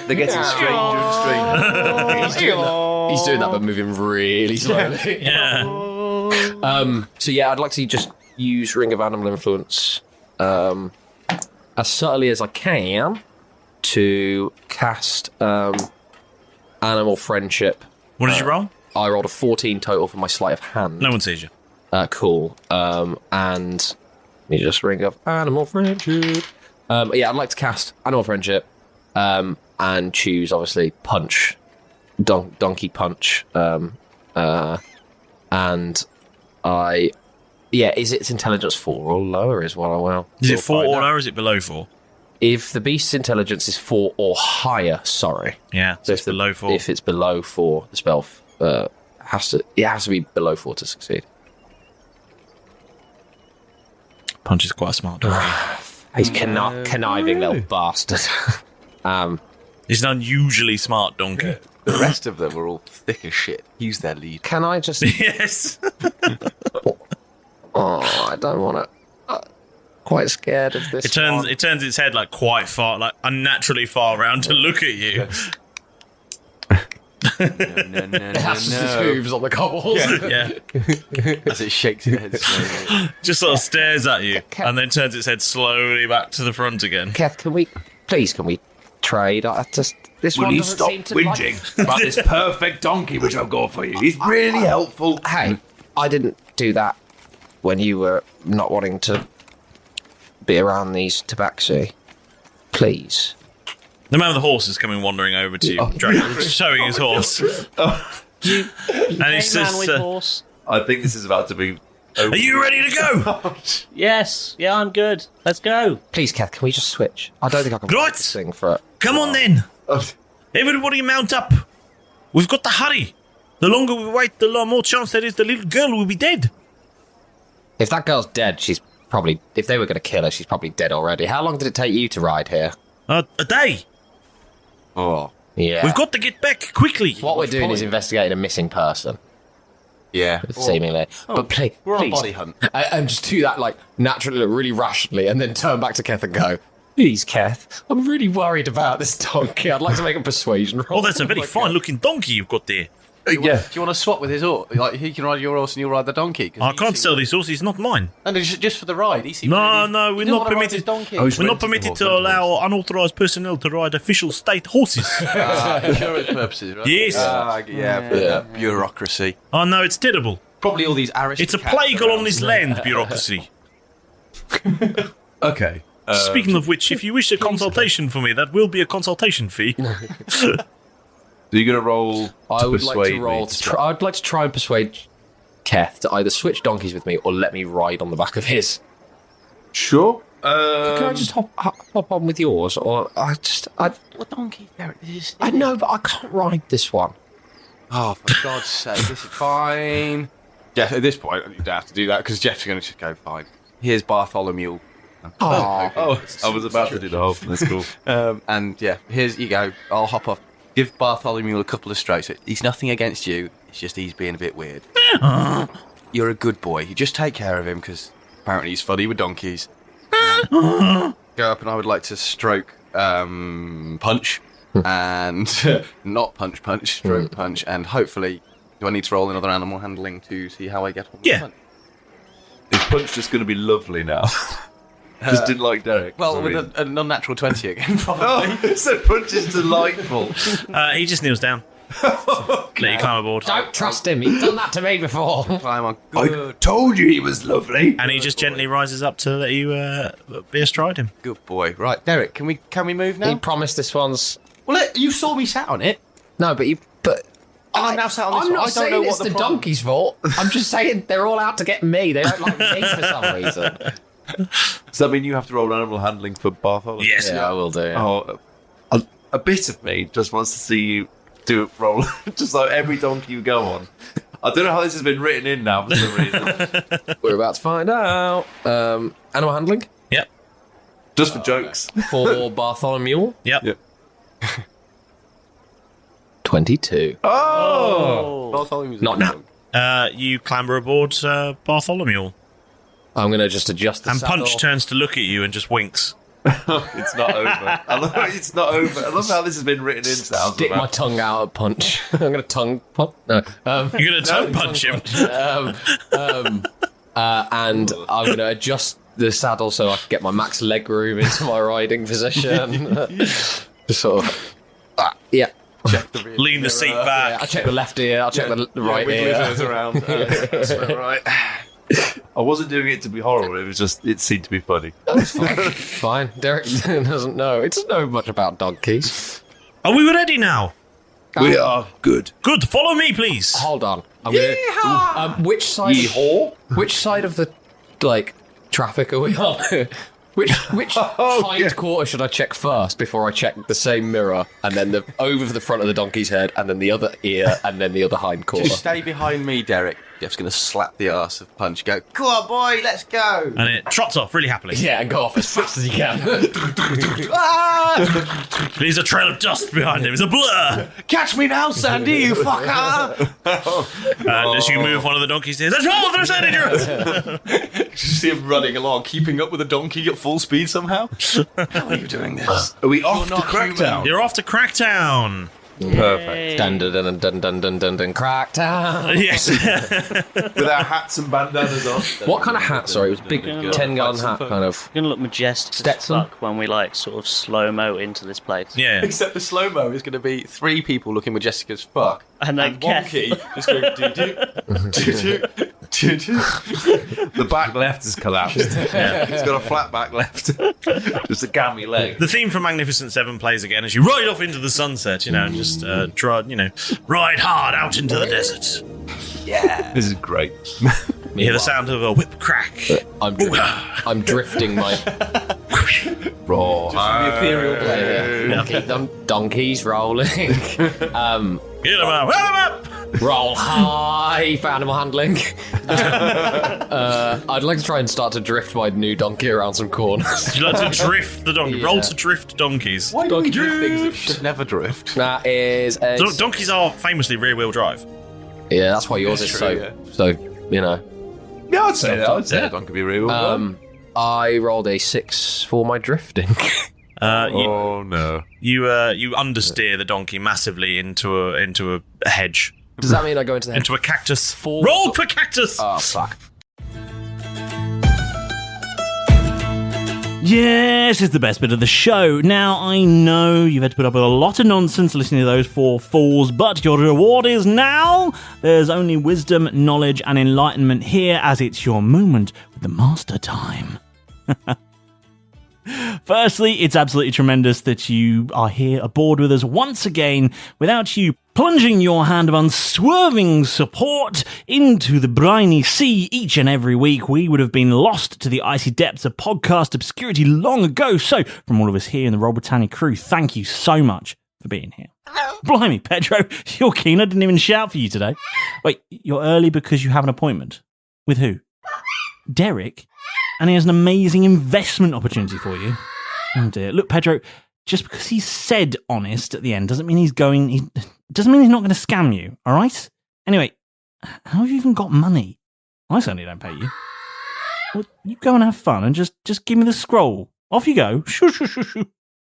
They're getting stranger and stranger. He's doing that, but moving really slowly. Yeah. So yeah, I'd like to just use Ring of Animal Influence as subtly as I can to cast Animal Friendship. What did you roll? I rolled a 14 total for my sleight of hand. No one sees you. Cool. And let me just Ring of Animal Friendship. Yeah, I'd like to cast Animal Friendship and choose, obviously, Punch donkey punch, and is its intelligence 4 or lower? Is what I will. Is it 4 or lower? Or is it below 4? If the beast's intelligence is 4 or higher, sorry. Yeah, so if it's below 4. If it's below 4, the spell has to be below 4 to succeed. Punch is quite a smart donkey. He's conniving little bastard. He's an unusually smart donkey. The rest of them were all thick as shit. He's their lead. Can I just... Yes. I don't want to... quite scared of this. It turns its head like quite far, like unnaturally far around to look at you. No. It has its hooves on the cobbles. Yeah. As it shakes its head slowly. Just sort of stares at you and then turns its head slowly back to the front again. Keth, can we trade? Will you stop whinging about this perfect donkey which I've got for you? He's really helpful. Hey, I didn't do that when you were not wanting to be around these tabaxi. Please. The man with the horse is coming wandering over to you, showing his horse. You and he's man just, with horse. I think this is about to be... Are you ready to go? Yes. Yeah, I'm good. Let's go. Please, Keth, can we just switch? I don't think I can Right. this thing for it. Come on then. Everybody mount up. We've got to hurry. The longer we wait, the more chance there is the little girl will be dead. If that girl's dead, she's probably... If they were going to kill her, she's probably dead already. How long did it take you to ride here? A day. Oh. Yeah. We've got to get back quickly. What we're doing is investigating a missing person. Yeah. Seemingly. But please... We're on a body hunt. And just do that, like, naturally, really rationally, and then turn back to Keth and go, please, Keth, I'm really worried about this donkey. I'd like to make a persuasion roll. Oh, that's a very fine-looking donkey you've got there. Do you want to swap with his horse? Like, he can ride your horse and you'll ride the donkey? I can't sell this horse, it's not mine. And it's just for the ride. No, we're not permitted. We're not permitted to allow unauthorised personnel to ride official state horses. Insurance purposes, right? Yes. Bureaucracy. Oh no, it's terrible. Probably all these aristocrats. It's a plague on this land, bureaucracy. Okay. Speaking of which, if you wish a consultation for me, that will be a consultation fee. So you're going to roll to I would persuade like to roll. me? I'd like to try and persuade Keth to either switch donkeys with me or let me ride on the back of his. Sure. Can I just hop on with yours, or What donkey? I know, but I can't ride this one. Oh, for God's sake, this is fine. Jeff, at this point, you don't have to do that because Jeff's going to just go fine. Here's Bartholomew. I was about to do the whole thing. That's cool. And yeah, here's you go. I'll hop off. Give Bartholomew a couple of strokes. He's nothing against you. It's just he's being a bit weird. You're a good boy. You just take care of him because apparently he's funny with donkeys. Go up and I would like to stroke punch and not punch, stroke punch, and hopefully, do I need to roll another animal handling to see how I get on? Yeah. Is punch just going to be lovely now? Just didn't like Derek. Well, with an unnatural 20 again, probably. So punch is delightful. He just kneels down. Let you climb aboard. Don't trust him. You've done that to me before. Climb on. I told you he was lovely. And he just gently rises up to let you be astride him. Good boy. Right, Derek, can we move now? He promised this one's... Well, you saw me sat on it. No, but I'm now sat on this I'm one. not I don't saying know it's what the problem. donkey's fault. I'm just saying they're all out to get me. They don't like me for some reason. Does that mean you have to roll animal handling for Bartholomew? Yes. Yeah, I will do. Yeah. Oh, a bit of me just wants to see you do a roll, just like every donkey you go on. I don't know how this has been written in now for some reason. We're about to find out. Animal handling? Yep. Just for jokes. For Bartholomew? Yep. 22. Oh! Bartholomew's Not now. You clamber aboard Bartholomew. I'm going to just adjust the And saddle. Punch turns to look at you and just winks. It's not over. I love how it's not over. I love how this has been written in sounds. Stick my tongue out at Punch. I'm going to tongue punch. No. You're going to tongue punch him. And I'm going to adjust the saddle so I can get my max leg room into my riding position. Just sort of. Yeah. Lean the seat back. Yeah, I check the left ear. I'll check the right ear. Around. Right. I wasn't doing it to be horrible. It was just it seemed to be funny. That's fine. Derek doesn't know. He doesn't know much about donkeys. Are we ready now? We are good. Good. Follow me, please. Hold on. I'm gonna, which side? Which side of the traffic are we on? Which hind quarter should I check first before I check the same mirror, and then over the front of the donkey's head, and then the other ear, and then the other hind quarter? Just stay behind me, Derek. Jeff's going to slap the arse of Punch. Go, come on, boy, let's go. And it trots off really happily. Yeah, and go off as fast as you can. Leaves a trail of dust behind him. It's a blur. Catch me now, Sandy, you fucker. And as you move one of the donkeys, says, "Oh, there's Sandy!" Just see him running along, keeping up with a donkey at full speed somehow. How are you doing this? Are we off to Cracktown? You're off to Cracktown. Perfect. Dun dun dun dun dun dun dun dun. Cracktown. Yes. With our hats and bandanas on. What kind of hat? Sorry, it was a big 10-gallon hat, kind of. It's going to look majestic Stetson? as fuck when we sort of slow-mo into this place. Yeah. Except the slow-mo is going to be 3 people looking majestic as fuck. And then one Keth. key just going do-do, do-do. The back left has collapsed. It's got a flat back left. Just a gammy leg. The theme from Magnificent Seven plays again as you ride off into the sunset, and just ride hard out into the desert. Yeah. This is great. You hear the sound of a whip crack. I'm drifting my Raw. the ethereal player. Keep them donkeys rolling. Get them up! Roll high for animal handling. I'd like to try and start to drift my new donkey around some corners. You'd like to drift the donkey. Roll to drift donkeys. Why do we drift things that should never drift? That is a... Donkeys are famously rear-wheel drive. Yeah, that's why yours is true, so, Yeah, I'd say that. I'd say that one could be real. I rolled a 6 for my drifting. Oh no! You understeer the donkey massively into a hedge. Does that mean I go into the hedge? Into a cactus. Roll for cactus! Oh, fuck. Yes, it's the best bit of the show. Now, I know you've had to put up with a lot of nonsense listening to those 4 falls, but your reward is now. There's only wisdom, knowledge, and enlightenment here, as it's your moment with the master time. Firstly, it's absolutely tremendous that you are here aboard with us once again. Without you plunging your hand of unswerving support into the briny sea each and every week, we would have been lost to the icy depths of podcast obscurity long ago. So, from all of us here in the Roll Britannia crew, thank you so much for being here. Blimey, Pedro, you're keen. I didn't even shout for you today. Wait, you're early because you have an appointment? With who? Derek? And he has an amazing investment opportunity for you. Oh dear. Look, Pedro, just because he said honest at the end doesn't mean he's not going to scam you, all right? Anyway, how have you even got money? I certainly don't pay you. Well, you go and have fun and just give me the scroll. Off you go. Shoo, shoo, shoo, shoo.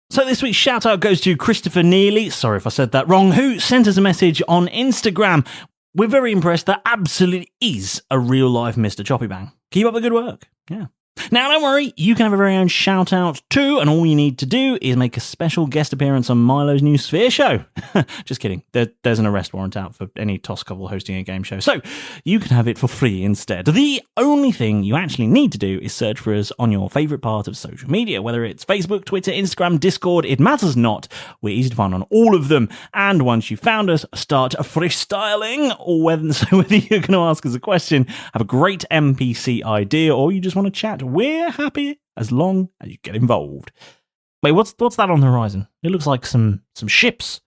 So this week's shout out goes to Christopher Neely, sorry if I said that wrong, who sent us a message on Instagram. We're very impressed. That absolutely is a real life Mr. Choppy Bang. Keep up the good work. Yeah. Now, don't worry, you can have a very own shout-out too, and all you need to do is make a special guest appearance on Milo's new Sphere show. Just kidding. There's an arrest warrant out for any toss couple hosting a game show, so you can have it for free instead. The only thing you actually need to do is search for us on your favourite part of social media, whether it's Facebook, Twitter, Instagram, Discord, it matters not. We're easy to find on all of them, and once you've found us, start freestyling, or whether you're going to ask us a question, have a great NPC idea, or you just want to chat. We're happy as long as you get involved. Wait, what's that on the horizon? It looks like some ships.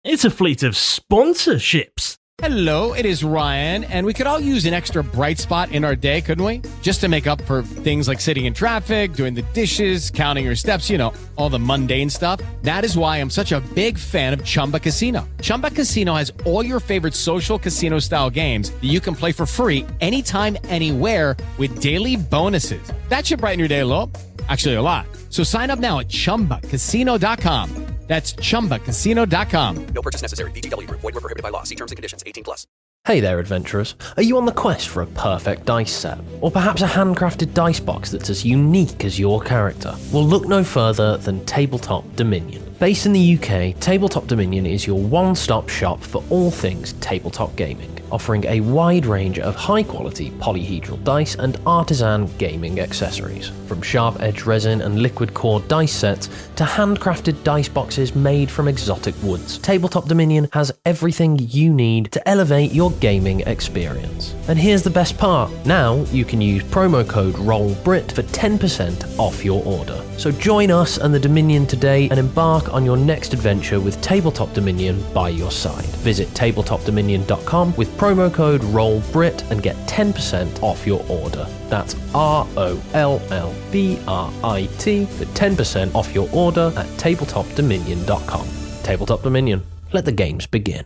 It's a fleet of sponsorships. Hello, it is Ryan, and we could all use an extra bright spot in our day, couldn't we? Just to make up for things like sitting in traffic, doing the dishes, counting your steps, all the mundane stuff. That is why I'm such a big fan of Chumba Casino. Chumba Casino has all your favorite social casino-style games that you can play for free anytime, anywhere with daily bonuses. That should brighten your day a little. Actually, a lot. So sign up now at ChumbaCasino.com. That's ChumbaCasino.com. No purchase necessary. VGW Group. Void where prohibited by law. See terms and conditions. 18+. Hey there, adventurers. Are you on the quest for a perfect dice set? Or perhaps a handcrafted dice box that's as unique as your character? Well, look no further than Tabletop Dominion. Based in the UK, Tabletop Dominion is your one-stop shop for all things tabletop gaming, offering a wide range of high-quality polyhedral dice and artisan gaming accessories, from sharp-edged resin and liquid core dice sets to handcrafted dice boxes made from exotic woods. Tabletop Dominion has everything you need to elevate your gaming experience. And here's the best part. Now you can use promo code ROLLBRIT for 10% off your order. So join us and the Dominion today and embark on your next adventure with Tabletop Dominion by your side. Visit tabletopdominion.com with promo code ROLLBRIT and get 10% off your order. That's ROLLBRIT for 10% off your order at tabletopdominion.com. Tabletop Dominion. Let the games begin.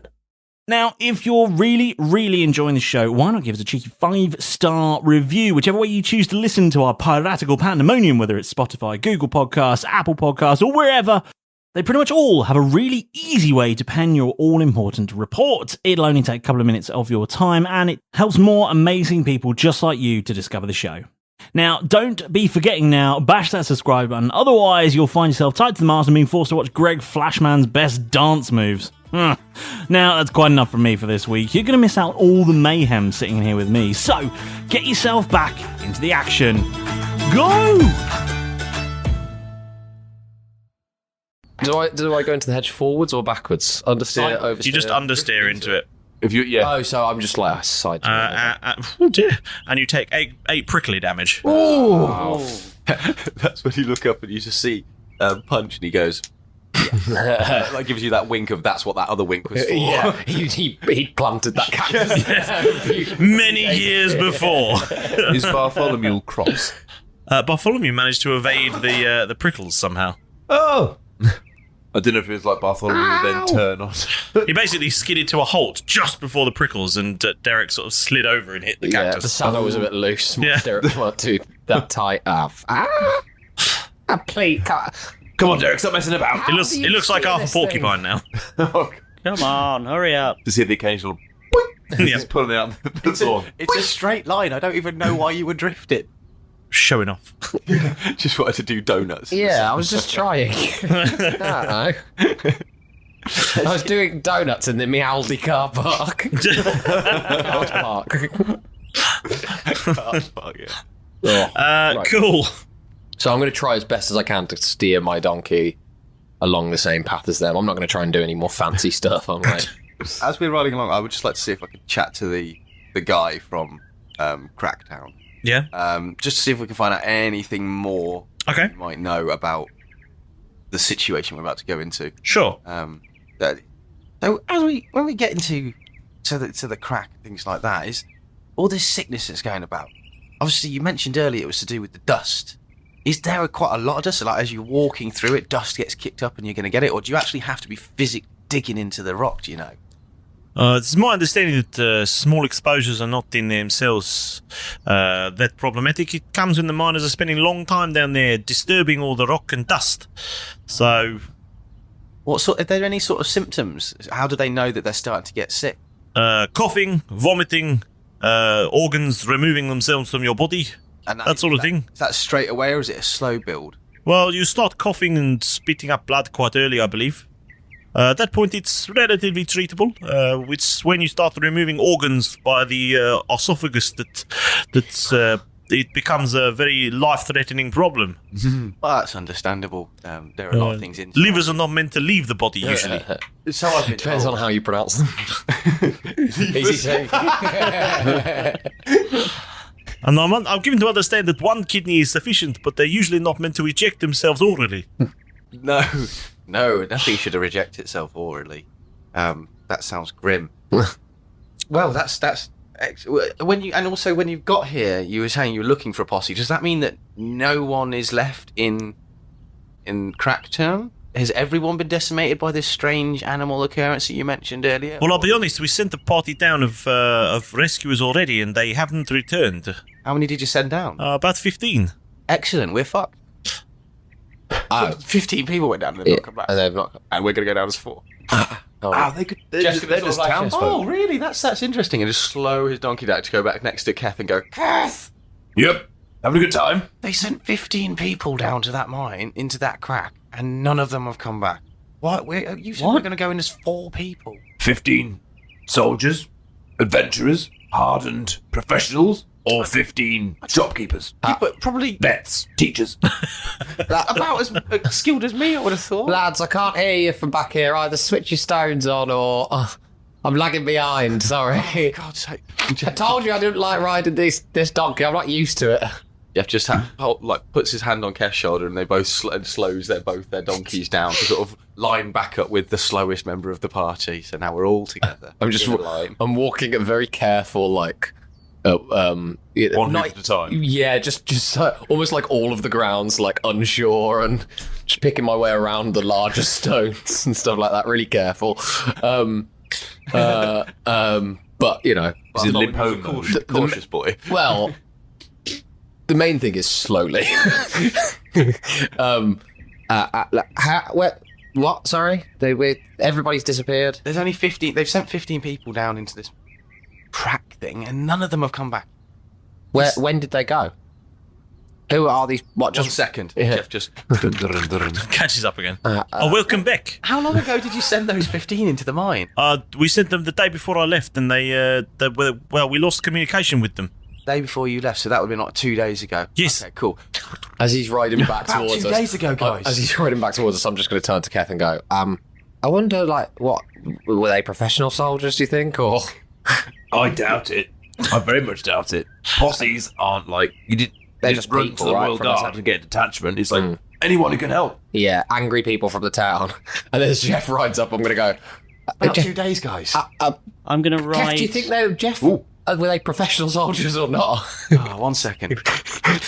Now, if you're really, really enjoying the show, why not give us a cheeky 5-star review, whichever way you choose to listen to our piratical pandemonium, whether it's Spotify, Google Podcasts, Apple Podcasts, or wherever. They pretty much all have a really easy way to pen your all-important report. It'll only take a couple of minutes of your time, and it helps more amazing people just like you to discover the show. Now, don't be forgetting now, bash that subscribe button, otherwise you'll find yourself tied to the mast and being forced to watch Greg Flashman's best dance moves. Now, that's quite enough from me for this week. You're going to miss out all the mayhem sitting here with me, so get yourself back into the action. Go! Do I go into the hedge forwards or backwards? Understeer, oversteer? You just understeer into it. If you, yeah. Oh, so I'm just like a side. Oh dear. And you take 8 prickly damage. Oh. That's when you look up and you just see Punch and he goes... like gives you that wink of that's what that other wink was for. Yeah, he planted that cactus many years before. Is Bartholomew cross? Bartholomew managed to evade the prickles somehow. Oh! I didn't know if it was like Bartholomew would then turn on. He basically skidded to a halt just before the prickles, and Derek sort of slid over and hit the cactus. The saddle was a bit loose. Yeah. Derek wanted to that tight off. Please, come on, Derek, stop messing about. It looks like half a porcupine now. Come on, hurry up. To see the occasional just pulling it out the thorn. It's a straight line. I don't even know why you were drifting. Showing off. Just wanted to do donuts. Yeah, I was just trying. I don't know. I was doing donuts in the Mealdi car park. Car park, yeah. Right. Cool. So I'm going to try as best as I can to steer my donkey along the same path as them. I'm not going to try and do any more fancy stuff. I'm like, as we're riding along, I would just like to see if I could chat to the guy from Cracktown. Yeah. Just to see if we can find out anything more Okay. you might know about the situation we're about to go into. Sure. So when we get into the crack and things like that, is all this sickness that's going about. Obviously, you mentioned earlier it was to do with the dust. Is there quite a lot of dust? Like as you're walking through it, dust gets kicked up and you're going to get it, or do you actually have to be physically digging into the rock? Do you know? It's my understanding that small exposures are not in themselves that problematic. It comes when the miners are spending a long time down there disturbing all the rock and dust. So, are there any sort of symptoms? How do they know that they're starting to get sick? Coughing, vomiting, organs removing themselves from your body, and that sort of thing. Is that straight away, or is it a slow build? Well, you start coughing and spitting up blood quite early, I believe. At that point, it's relatively treatable. It's when you start removing organs by the esophagus that it becomes a very life-threatening problem. Well, that's understandable. There are a lot of things in. Livers are not meant to leave the body usually. So I've been depends told. on how you pronounce them. Easy saying. And I'm given to understand that one kidney is sufficient, but they're usually not meant to eject themselves orally. No, nothing should reject itself orally. That sounds grim. Well, that's when you've got here, you were saying you were looking for a posse. Does that mean that no one is left in Cracktown? Has everyone been decimated by this strange animal occurrence that you mentioned earlier? Well, I'll be honest, we sent a party down of rescuers already, and they haven't returned. How many did you send down? About 15. Excellent, we're fucked. 15 people went down and they've not come back. And they've not. And we're going to go down as 4. They're just down. Oh, really? That's interesting. And just slow his donkey down to go back next to Keth and go, Keth! Yep, having a good time. They sent 15 people down to that mine, into that crack, and none of them have come back. What? You said we're going to go in as 4 people. 15 soldiers, adventurers, hardened professionals, or 15 shopkeepers. But probably vets, teachers. about as skilled as me, I would have thought. Lads, I can't hear you from back here. Either switch your stones on or I'm lagging behind. Sorry. For God's sake. I told you I didn't like riding this donkey. I'm not used to it. Jeff just puts his hand on Keth's shoulder, and they both slows both their donkeys down to sort of line back up with the slowest member of the party. So now we're all together. I'm walking at very careful, like. One hoof at a time. Yeah, just almost like all of the ground's like unsure and just picking my way around the larger stones and stuff like that. Really careful. But you know, is it limp home? Cautious boy. Well, the main thing is slowly. What? Sorry, everybody's disappeared. There's only 15. They've sent 15 people down into this crack thing, and none of them have come back. When did they go? Who are these? What? Just 1 second. Yeah. Jeff just catches up again. Welcome back. How long ago did you send those 15 into the mine? We sent them the day before I left, and we lost communication with them. Day before you left, so that would have been like 2 days ago. Yes. Okay, cool. As he's riding back towards us. 2 days ago, guys. As he's riding back towards us, I'm just going to turn to Keth and go, I wonder, like, what? Were they professional soldiers, do you think, or? I doubt it. I very much doubt it. Posses aren't like, They're just run people, to the right, Royal from Guard the town. and get a detachment. It's like, anyone who can help. Yeah, angry people from the town. And as Jeff rides up, I'm going to go, About Jeff, 2 days, guys. I'm going to ride... Keth, do you think they were, Jeff, were they professional soldiers or not? 1 second.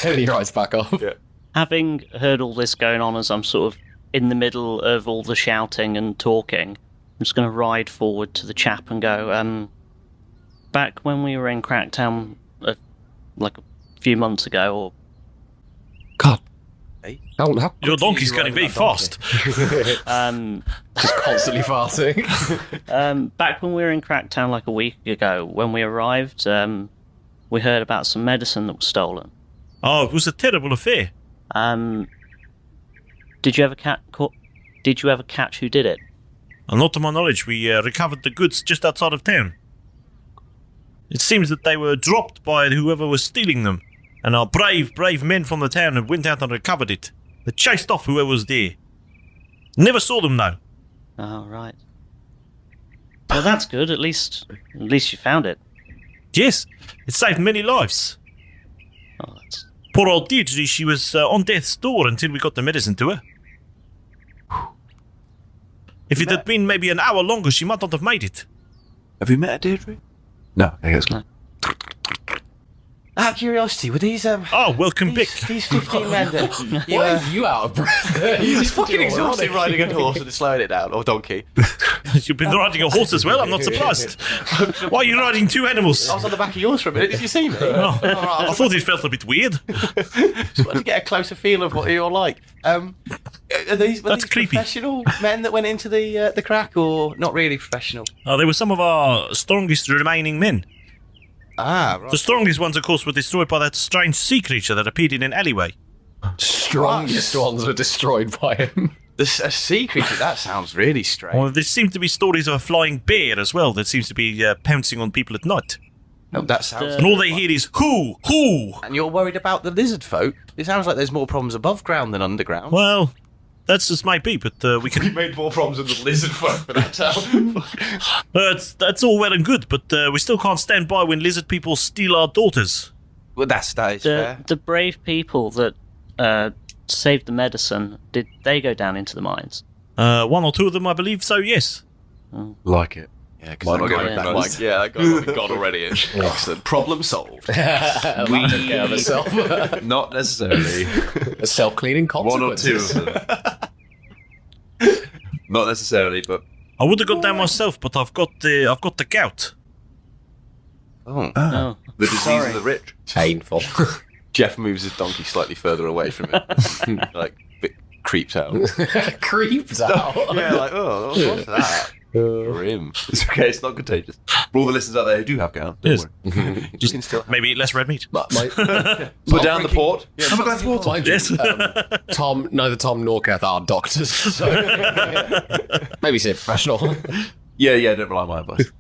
And he rides back off. Yeah. Having heard all this going on as I'm sort of in the middle of all the shouting and talking, I'm just going to ride forward to the chap and go, back when we were in Cracktown, like a few months ago, or... God. Hey? How Your donkey's going very fast. Just constantly farting. Back when we were in Cracktown like a week ago, when we arrived, we heard about some medicine that was stolen. Oh, it was a terrible affair. Did you ever catch who did it? Not to my knowledge, we recovered the goods just outside of town. It seems that they were dropped by whoever was stealing them, and our brave men from the town went out and recovered it. They chased off whoever was there. Never saw them, though. Oh, right. Well, that's good. At least you found it. Yes, it saved many lives. Oh, that's... Poor old Deirdre, she was on death's door until we got the medicine to her. If it had been maybe an hour longer, she might not have made it. Have you met a Deirdre? No, I guess not. Out of curiosity, were these welcome back. These 15 men that Why are you out of breath? He's fucking exhausted riding a horse and slowing it down, or donkey. You've been riding a horse as well? I'm not surprised. Why are you riding 2 animals? I was on the back of yours for a minute. Did you see me? Oh, I thought it felt a bit weird. Just wanted to get a closer feel of what you're like. Were these creepy. Professional men that went into the crack, or not really professional? They were some of our strongest remaining men. Ah, right. The strongest ones, of course, were destroyed by that strange sea creature that appeared in an alleyway. Strongest ones were destroyed by him. A sea creature? That sounds really strange. Well, there seem to be stories of a flying bear as well that seems to be pouncing on people at night. Oh, that sounds... And all they hear is, who? And you're worried about the lizard folk? It sounds like there's more problems above ground than underground. Well, that's just might be, but we can... We made more problems than the lizard folk for that town. That's all well and good, but we still can't stand by when lizard people steal our daughters. Well, that is fair. The brave people that saved the medicine, did they go down into the mines? 1 or 2 of them, I believe so, yes. Oh. Like it. Yeah, because that guy's already gone already. Excellent. Problem solved. We took care of herself. Not necessarily. A self-cleaning consequences. 1 or 2 of them. Not necessarily, but I would have gone down myself, but I've got the gout. Oh. No. The disease of the rich. Painful. Jeff moves his donkey slightly further away from it. Like, a bit creeped out. Creeped out. Yeah, like, oh, what's that? Grim. It's okay, it's not contagious. For all the listeners out there who do have gout, don't worry. Just can still maybe eat less red meat. Put down the port. Have a glass of water. Yes. Neither Tom nor Keth are doctors, so maybe say professional. Yeah, don't rely on my advice.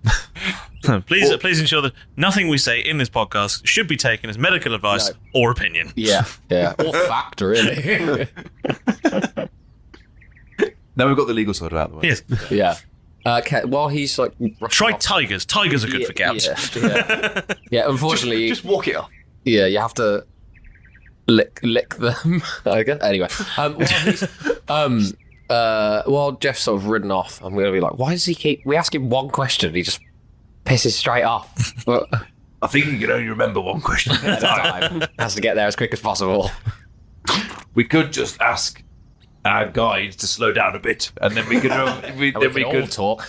Please ensure that nothing we say in this podcast should be taken as medical advice or opinion. Yeah. Or fact, really. Now we've got the legal side out of the way. Yes. Yeah. While he's like... Try tigers. Tigers are good for gout. Yeah, unfortunately... Just walk it off. Yeah, you have to lick them, I guess. Anyway, while Jeff's sort of ridden off, I'm going to be like, why does he keep... We ask him one question, he just pisses straight off. But I think you can only remember one question at a time. Has to get there as quick as possible. We could just ask our guide to slow down a bit, and then we could all talk.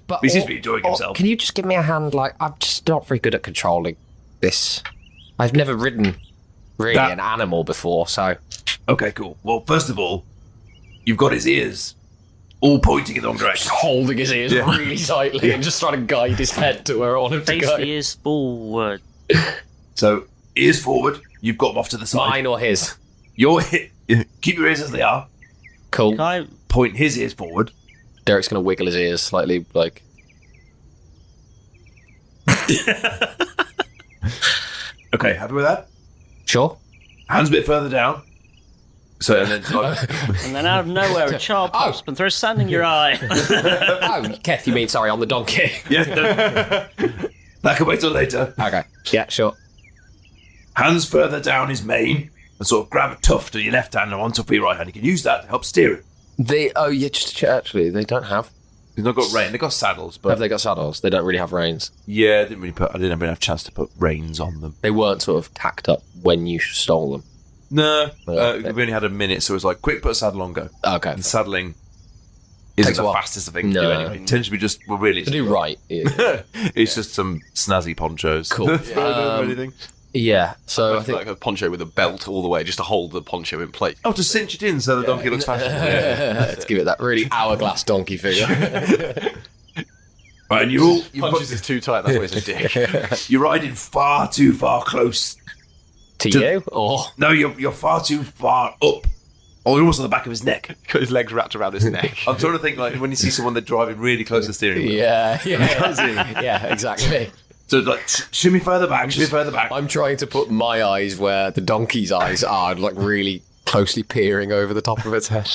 But he seems to be enjoying himself. Can you just give me a hand? Like, I'm just not very good at controlling this. I've never ridden really an animal before, so... Okay, cool. Well, first of all, you've got his ears all pointing in the wrong direction. Just holding his ears really tightly and just trying to guide his head to where I want him to go. Face the ears forward. So, ears forward, you've got them off to the side. Mine or his? Keep your ears as they are. Cool. Point his ears forward. Derek's going to wiggle his ears slightly, like... Okay, happy with that? Sure. Hands a bit further down. So, and then... And then out of nowhere, a child pops up and throws sand in your eye. Keth, you mean, sorry, on the donkey. Yeah. That can wait till later. Okay. Yeah, sure. Hands further down his mane and sort of grab a tuft to your left hand and one tuft for your right hand. You can use that to help steer it. Actually, they don't have... They've not got rein. They've got saddles, but... Have they got saddles? They don't really have reins. Yeah, I didn't have enough chance to put reins on them. They weren't sort of tacked up when you stole them. No, we only had a minute, so it was like, quick, put a saddle on, go. Okay. And saddling isn't Takes a the while. fastest thing to do anyway. It tends to be just, really... To do right. Yeah. It's just some snazzy ponchos. Cool. Anything. Yeah, so I think... Like a poncho with a belt all the way, just to hold the poncho in place. Oh, to cinch it in so the donkey looks fashionable. Let's give it that really hourglass donkey figure. Right, and you're all... Punches is too tight, that's why it's a dick. You're riding far too far close. To you? Or... No, you're far too far up. Or almost on the back of his neck. Got his legs wrapped around his neck. I'm trying to think, like, when you see someone that's driving really close to the steering wheel. Yeah, exactly. So, like, shimmy further back. I'm trying to put my eyes where the donkey's eyes are, like, really closely peering over the top of its head.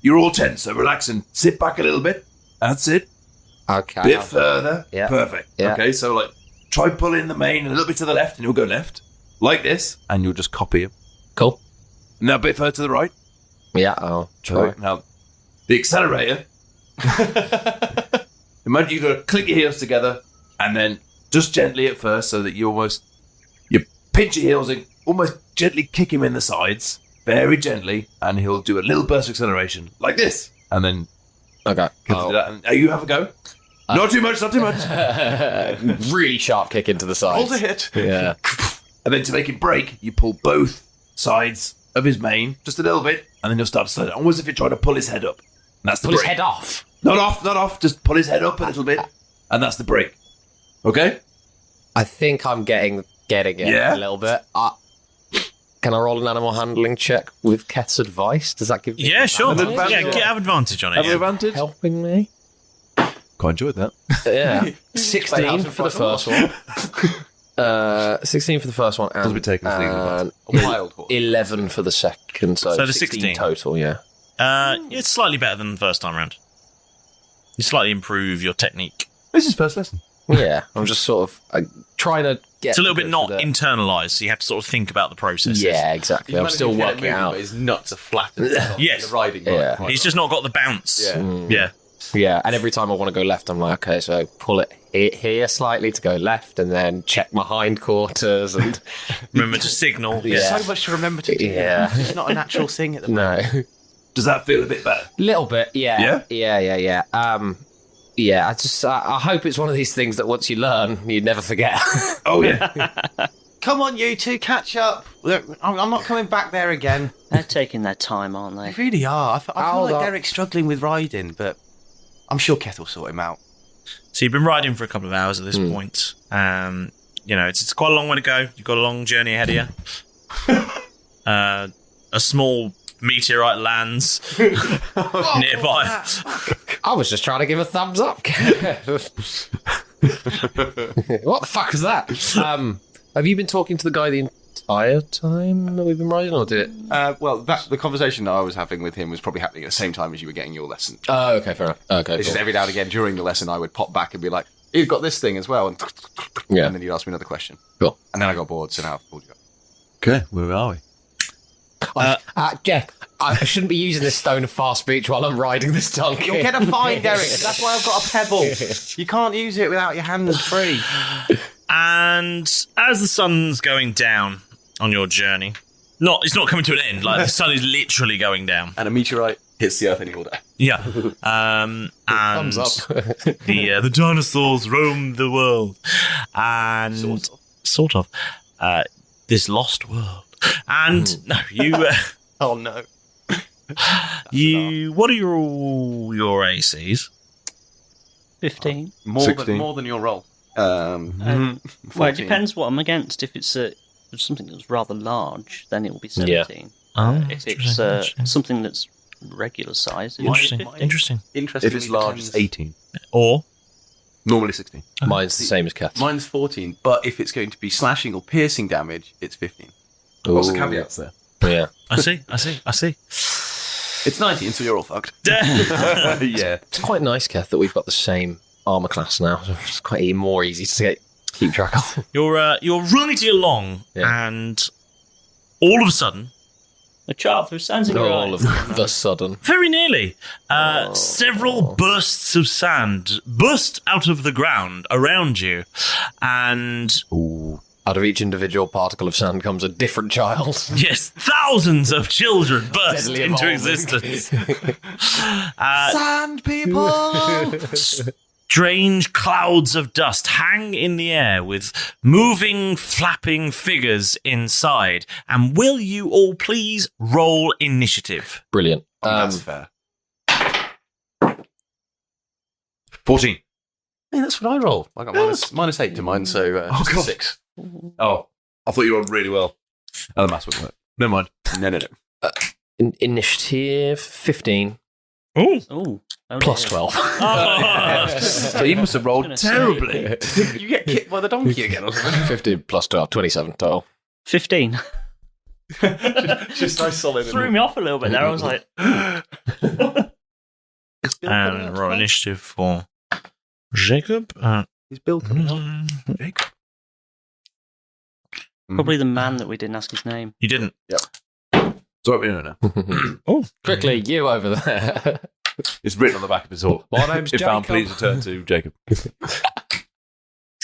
You're all tense, so relax and sit back a little bit. That's it. Okay. Bit further. Yeah. Perfect. Yeah. Okay, so, like, try pulling the mane a little bit to the left and you'll go left. Like this. And you'll just copy him. Cool. Now a bit further to the right. Yeah, I'll try. Now, the accelerator. Imagine you've got to click your heels together and then just gently at first so that you pinch your heels and almost gently kick him in the sides. Very gently. And he'll do a little burst of acceleration. Like this. And then... Okay. And you have a go. Not too much. Really sharp kick into the sides. Hold a hit. Yeah. And then to make it break, you pull both sides of his mane just a little bit, and then you'll start to slow down, almost if you're trying to pull his head up. And that's the Pull break. his head off? Not off. Just pull his head up a little bit, and that's the break. Okay? I think I'm getting it a little bit. Can I roll an animal handling check with Keth's advice? Does that give me Yeah, sure. An advantage? Yeah, have advantage on it. Have an Yeah. advantage? helping me? Quite enjoyed that. Yeah. 16 for the first one. 16 for the first one. Doesn't be taken as legal advice. A wild horse. 11 for the second. So the 16 total, yeah. It's slightly better than the first time round. You slightly improve your technique. This is first lesson. Yeah, I'm just sort of trying to get... It's a little bit not for the- internalized, so you have to sort of think about the processes. Yeah, exactly. I'm still working it out. His nuts are flattened. Yes. The riding. Yeah. He's just not got the bounce. Yeah. Yeah. Yeah, and every time I want to go left, I'm like, okay, so pull it here slightly to go left, and then check my hindquarters, and... Remember to signal. Yeah. So much to remember to do. Yeah. It's not a natural thing at the moment. No. Does that feel a bit better? Little bit, yeah. Yeah? Yeah. Yeah, I hope it's one of these things that once you learn, you never forget. Oh, yeah. Come on, you two, catch up. Look, I'm not coming back there again. They're taking their time, aren't they? They really are. I feel Hold like on. Derek's struggling with riding, but I'm sure Keth will sort him out. So you've been riding for a couple of hours at this point. It's quite a long way to go. You've got a long journey ahead of you. A small meteorite lands nearby. I was just trying to give a thumbs up. What the fuck was that? Have you been talking to the guy the entire time that we've been riding, or did it? The conversation that I was having with him was probably happening at the same time as you were getting your lesson. Oh, okay, fair enough. Okay, it's just every now and again during the lesson I would pop back and be like, "You've got this thing as well," and then you'd ask me another question. Cool. And then I got bored, so now I've pulled you up. Okay, where are we? Jeff, I shouldn't be using this stone of fast speech while I'm riding this donkey. You'll get a fine, Derek. That's why I've got a pebble. You can't use it without your hands free. And as the sun's going down on your journey, it's not coming to an end. Like the sun is literally going down, and a meteorite hits the earth any order. Yeah. And thumbs up. the dinosaurs roam the world, and sort of this lost world. And no, you. Oh no. What are your ACs? 15. More than your roll. Well, it depends what I'm against. If it's something that's rather large, then it will be 17. Yeah. If it's something that's regular size, Interesting. If it's large, it's 18. Or normally 16. Mine's the same as Keth. Mine's 14, but if it's going to be slashing or piercing damage, it's 15. What's the caveats there? Yeah. I see. It's 19, so you're all fucked. Yeah. It's quite nice, Keth, that we've got the same armor class now. So it's quite more easy to keep track of. You're riding along, and all of a sudden, a child through sands in your all of the sudden, very nearly, several bursts of sand burst out of the ground around you, and out of each individual particle of sand comes a different child. Yes, thousands of children burst Deadly into evolving. existence. Sand people! Strange clouds of dust hang in the air with moving, flapping figures inside. And will you all please roll initiative? Brilliant. That's fair. 14. Hey, that's what I rolled. I got minus 8 to mine, so 6. Oh, I thought you rolled really well. Oh, the maths wouldn't work. Never mind. No. Initiative 15. Oh. Plus 12. So you must have rolled terribly. You get kicked by the donkey again or something. 15 plus 12, 27 total. 15. Just so solid. Threw me off a little bit there. I was like... And roll initiative for Jacob. Is Bill coming on? Jacob. Probably the man that we didn't ask his name. You didn't? Yep. So we know now. Quickly, you over there. It's written on the back of his horse. My name's If found, Jacob. please return to Jacob. It's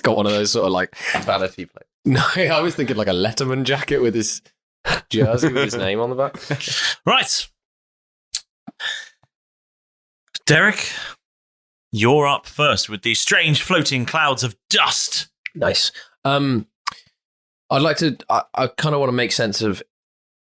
got one of those sort of like... Vanity plate. No, I was thinking like a Letterman jacket with his jersey with his name on the back. Right. Derek, you're up first with these strange floating clouds of dust. Nice. I'd like to... I kind of want to make sense of...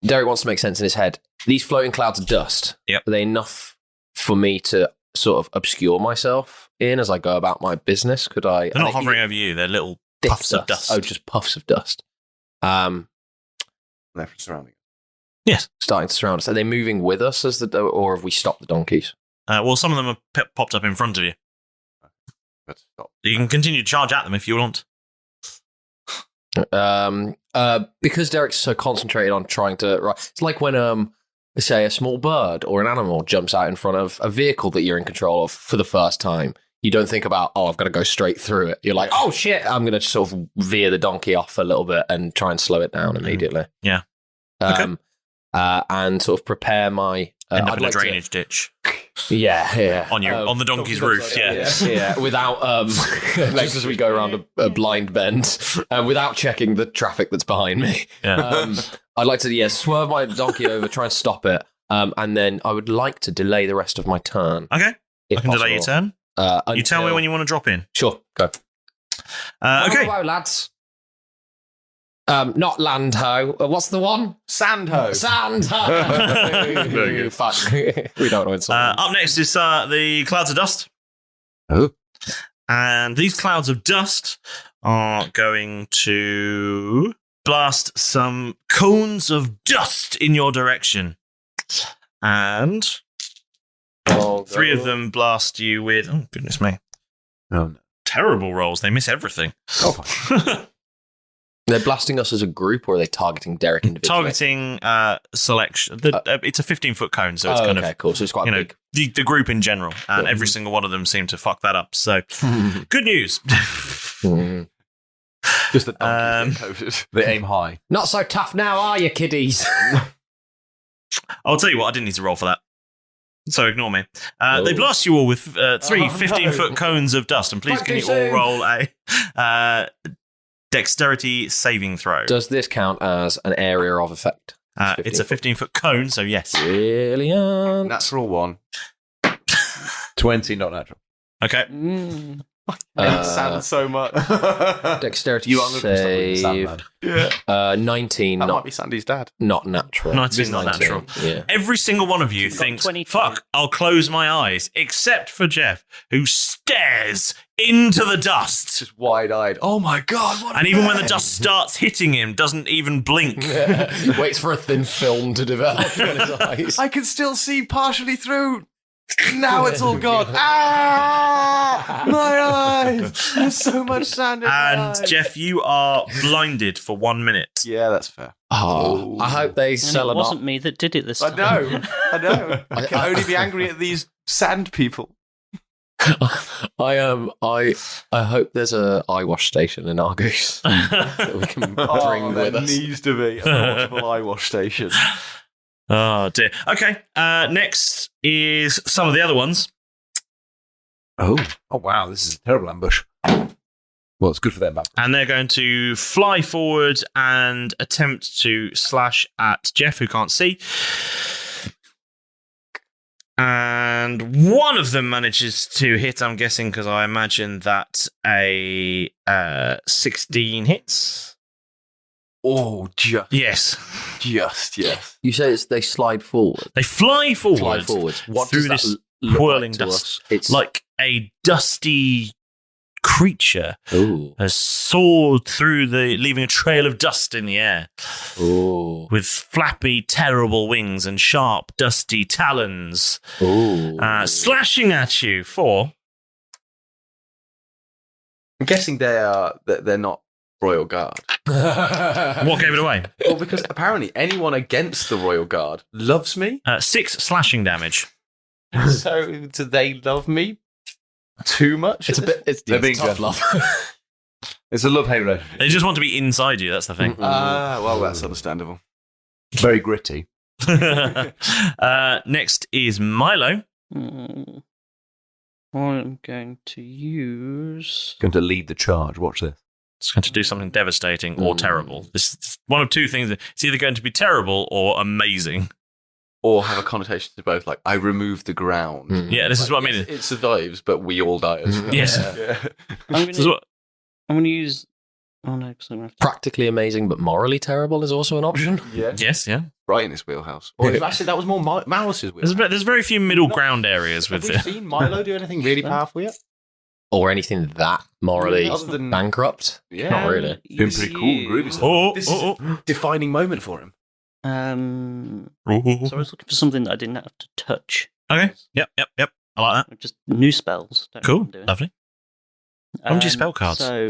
Derek wants to make sense in his head. These floating clouds of dust, Yep. Are they enough for me to sort of obscure myself in as I go about my business? Could I... They're not hovering over you. They're little puffs of dust. Oh, just puffs of dust. They're surrounding. Yes. Starting to surround us. Are they moving with us or have we stopped the donkeys? Well, some of them have popped up in front of you. Let's stop. You can continue to charge at them if you want. Because Derek's so concentrated on trying to... It's like when, say, a small bird or an animal jumps out in front of a vehicle that you're in control of for the first time. You don't think about, I've got to go straight through it. You're like, oh, shit, I'm going to sort of veer the donkey off a little bit and try and slow it down immediately. Yeah. And sort of prepare my... End up I'd in a like to- drainage ditch. Yeah. On the donkey's roof, Yeah, without, like as we go around a blind bend, without checking the traffic that's behind me. Yeah. I'd like to, swerve my donkey over, try and stop it, and then I would like to delay the rest of my turn. Okay. if I can delay your possible. turn. You tell me when you want to drop in. Sure, go. Okay. Hello, lads. Not land ho. What's the one? Sand ho. Sand ho. Very good. Fuck. We don't know it's Up next is the clouds of dust. Oh. And these clouds of dust are going to blast some cones of dust in your direction. And 3 of them blast you with... Oh, goodness me. Oh, no. Terrible rolls. They miss everything. Oh, fine. They're blasting us as a group, or are they targeting Derek individually? Targeting selection. It's a 15-foot cone, so it's kind of... cool. So it's quite big. The group in general. And every single one of them seemed to fuck that up. So, good news. Just that donkeys get coated. They aim high. Not so tough now, are you, kiddies? I'll tell you what, I didn't need to roll for that. So ignore me. They blast you all with 3 15-foot cones of dust. And please, can you all roll a dexterity saving throw? Does this count as an area of effect? It's a 15-foot cone, so yes. Brilliant. Natural 1. 20, not natural. Okay. Sand so much. Dexterity You are looking for something save. Yeah. 19. That not, might be Sandy's dad. Not natural. 19, not natural. Yeah. Every single one of you thinks, fuck, I'll close my eyes, except for Jeff, who stares into the dust. Just wide-eyed. Oh my God, what a And even when the bang. dust starts hitting him, doesn't even blink. Waits for a thin film to develop in his eyes. I can still see partially through. Now it's all gone. Ah! My eyes! There's so much sand in my And eyes. Jeff, you are blinded for 1 minute. Yeah, that's fair. Oh, I hope they And sell it an wasn't me that did it this I time. know. I can only be angry at these sand people. I hope there's a eye wash station in Argus that we can bring there with us. needs to be a portable eye wash station. Oh, dear. Okay, next is some of the other ones. Oh wow, this is a terrible ambush. Well, it's good for them. And they're going to fly forward and attempt to slash at Jeff, who can't see. And one of them manages to hit, I'm guessing, because I imagine that a 16 hits. Oh, Yes. Just, yes. You say they slide forward. They fly forward. Fly forward. What through does this that look whirling like to dust. us? It's like a dusty creature Ooh. has soared through leaving a trail of dust in the air. Ooh. With flappy, terrible wings and sharp, dusty talons. Ooh. Slashing at you for... I'm guessing they're not Royal Guard. What gave it away? Well, because apparently anyone against the Royal Guard loves me. 6 slashing damage. So do they love me too much? It's a bit. It's They're being tough gentle. love. It's a love-hate relationship. They just want to be inside you, that's the thing. Well, that's understandable. Very gritty. Next is Milo. I'm going to use... Going to lead the charge. Watch this. It's going to do something devastating or terrible. This is one of two things. It's either going to be terrible or amazing. Or have a connotation to both, like, I remove the ground. Yeah, this is what I mean. Yes, it survives, but we all die as well. Yes. Yeah. I'm going to use... Oh, no, because I'm going to have to... Practically amazing, but morally terrible is also an option. Yeah. Yes, yeah. Right in his wheelhouse. Or actually, that was more Malice's wheel. There's very few middle ground areas with Have we it. seen Milo do anything really powerful yet? Or anything that morally Other than- bankrupt. Yeah. Not really. Been pretty cool and groovy stuff. Oh, This is a defining moment for him. So I was looking for something that I didn't have to touch. Okay. Yep. I like that. Just new spells. Don't know what Cool. I'm doing. Lovely. How much spell cards? So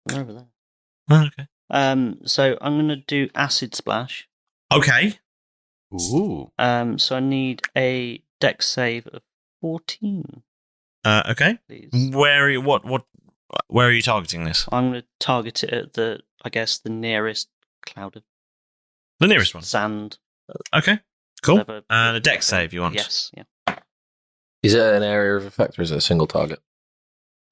they're over there. Oh, okay. So I'm going to do acid splash. Okay. Ooh. So I need a dex save of 14, Okay. please. Where are you, where are you targeting this? I'm going to target it at the nearest cloud of The nearest one. sand. Okay. Cool. Whatever. And a dex save you want? Yes. Yeah. Is it an area of effect or is it a single target?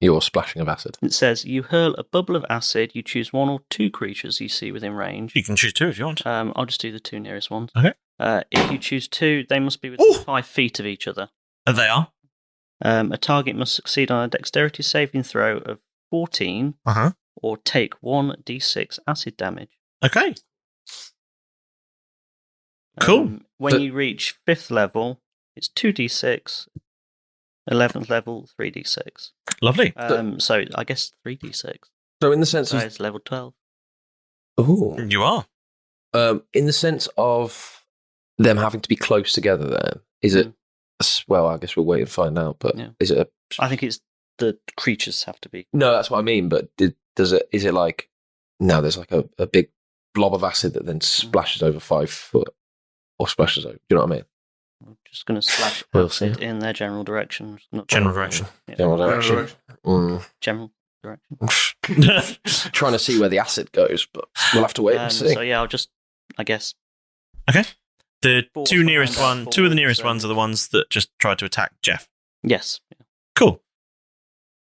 You're splashing of acid. It says you hurl a bubble of acid. You choose 1 or 2 creatures you see within range. You can choose 2 if you want. I'll just do the 2 nearest ones. Okay. If you choose 2, they must be within 5 feet of each other. They are. A target must succeed on a dexterity saving throw of 14 or take 1d6 acid damage. Okay. Cool. When you reach 5th level, it's 2d6 11th level, 3d6. Lovely. So I guess 3d6. So in the sense So of it's level 12. Ooh. You are. In the sense of them having to be close together, then is it? Well, I guess we'll wait and find out. But is it? I think it's the creatures have to be. No, that's what I mean. But does it? Is it like? No, there's like a big blob of acid that then splashes over 5 foot, or splashes over. Do you know what I mean? I'm just going to splash We'll see. acid in their general direction. Not General direction. Yeah. General direction. General direction. Trying to see where the acid goes, but we'll have to wait and see. So yeah, I'll just, I guess. Okay. The Force two my nearest hand out one, two of the forward, nearest so- ones are the ones that just tried to attack Jeff. Yes. Cool.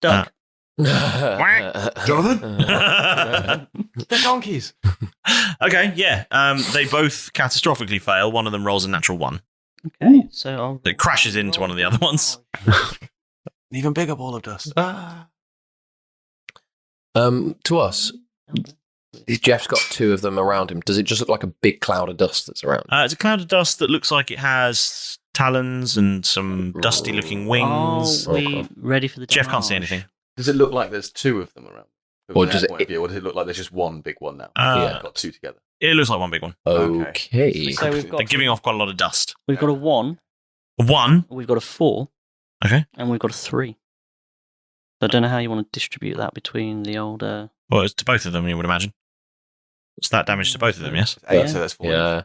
Duck. Jonathan? The donkeys. Okay, yeah. They both catastrophically fail. One of them rolls a natural 1. Okay, so I'll. It crashes into one of the other ones. An even bigger ball of dust. To us, Jeff's got 2 of them around him. Does it just look like a big cloud of dust that's around? It's a cloud of dust that looks like it has talons and some dusty-looking wings. Are we ready for the Jeff can't see damage? anything. Does it look like there's 2 of them around? Or From does their it- point of view, or does it look like there's just one big one now? Yeah. Got 2 together. It looks like one big one. Okay. So we've got They're giving off quite a lot of dust. we've got a 1, A 1. we've got a 4, Okay. and we've got a 3. So I don't know how you want to distribute that between the old. Well, it's to both of them, you would imagine. It's that damage to both of them, yes? 8, Yeah. so that's 4. Yeah.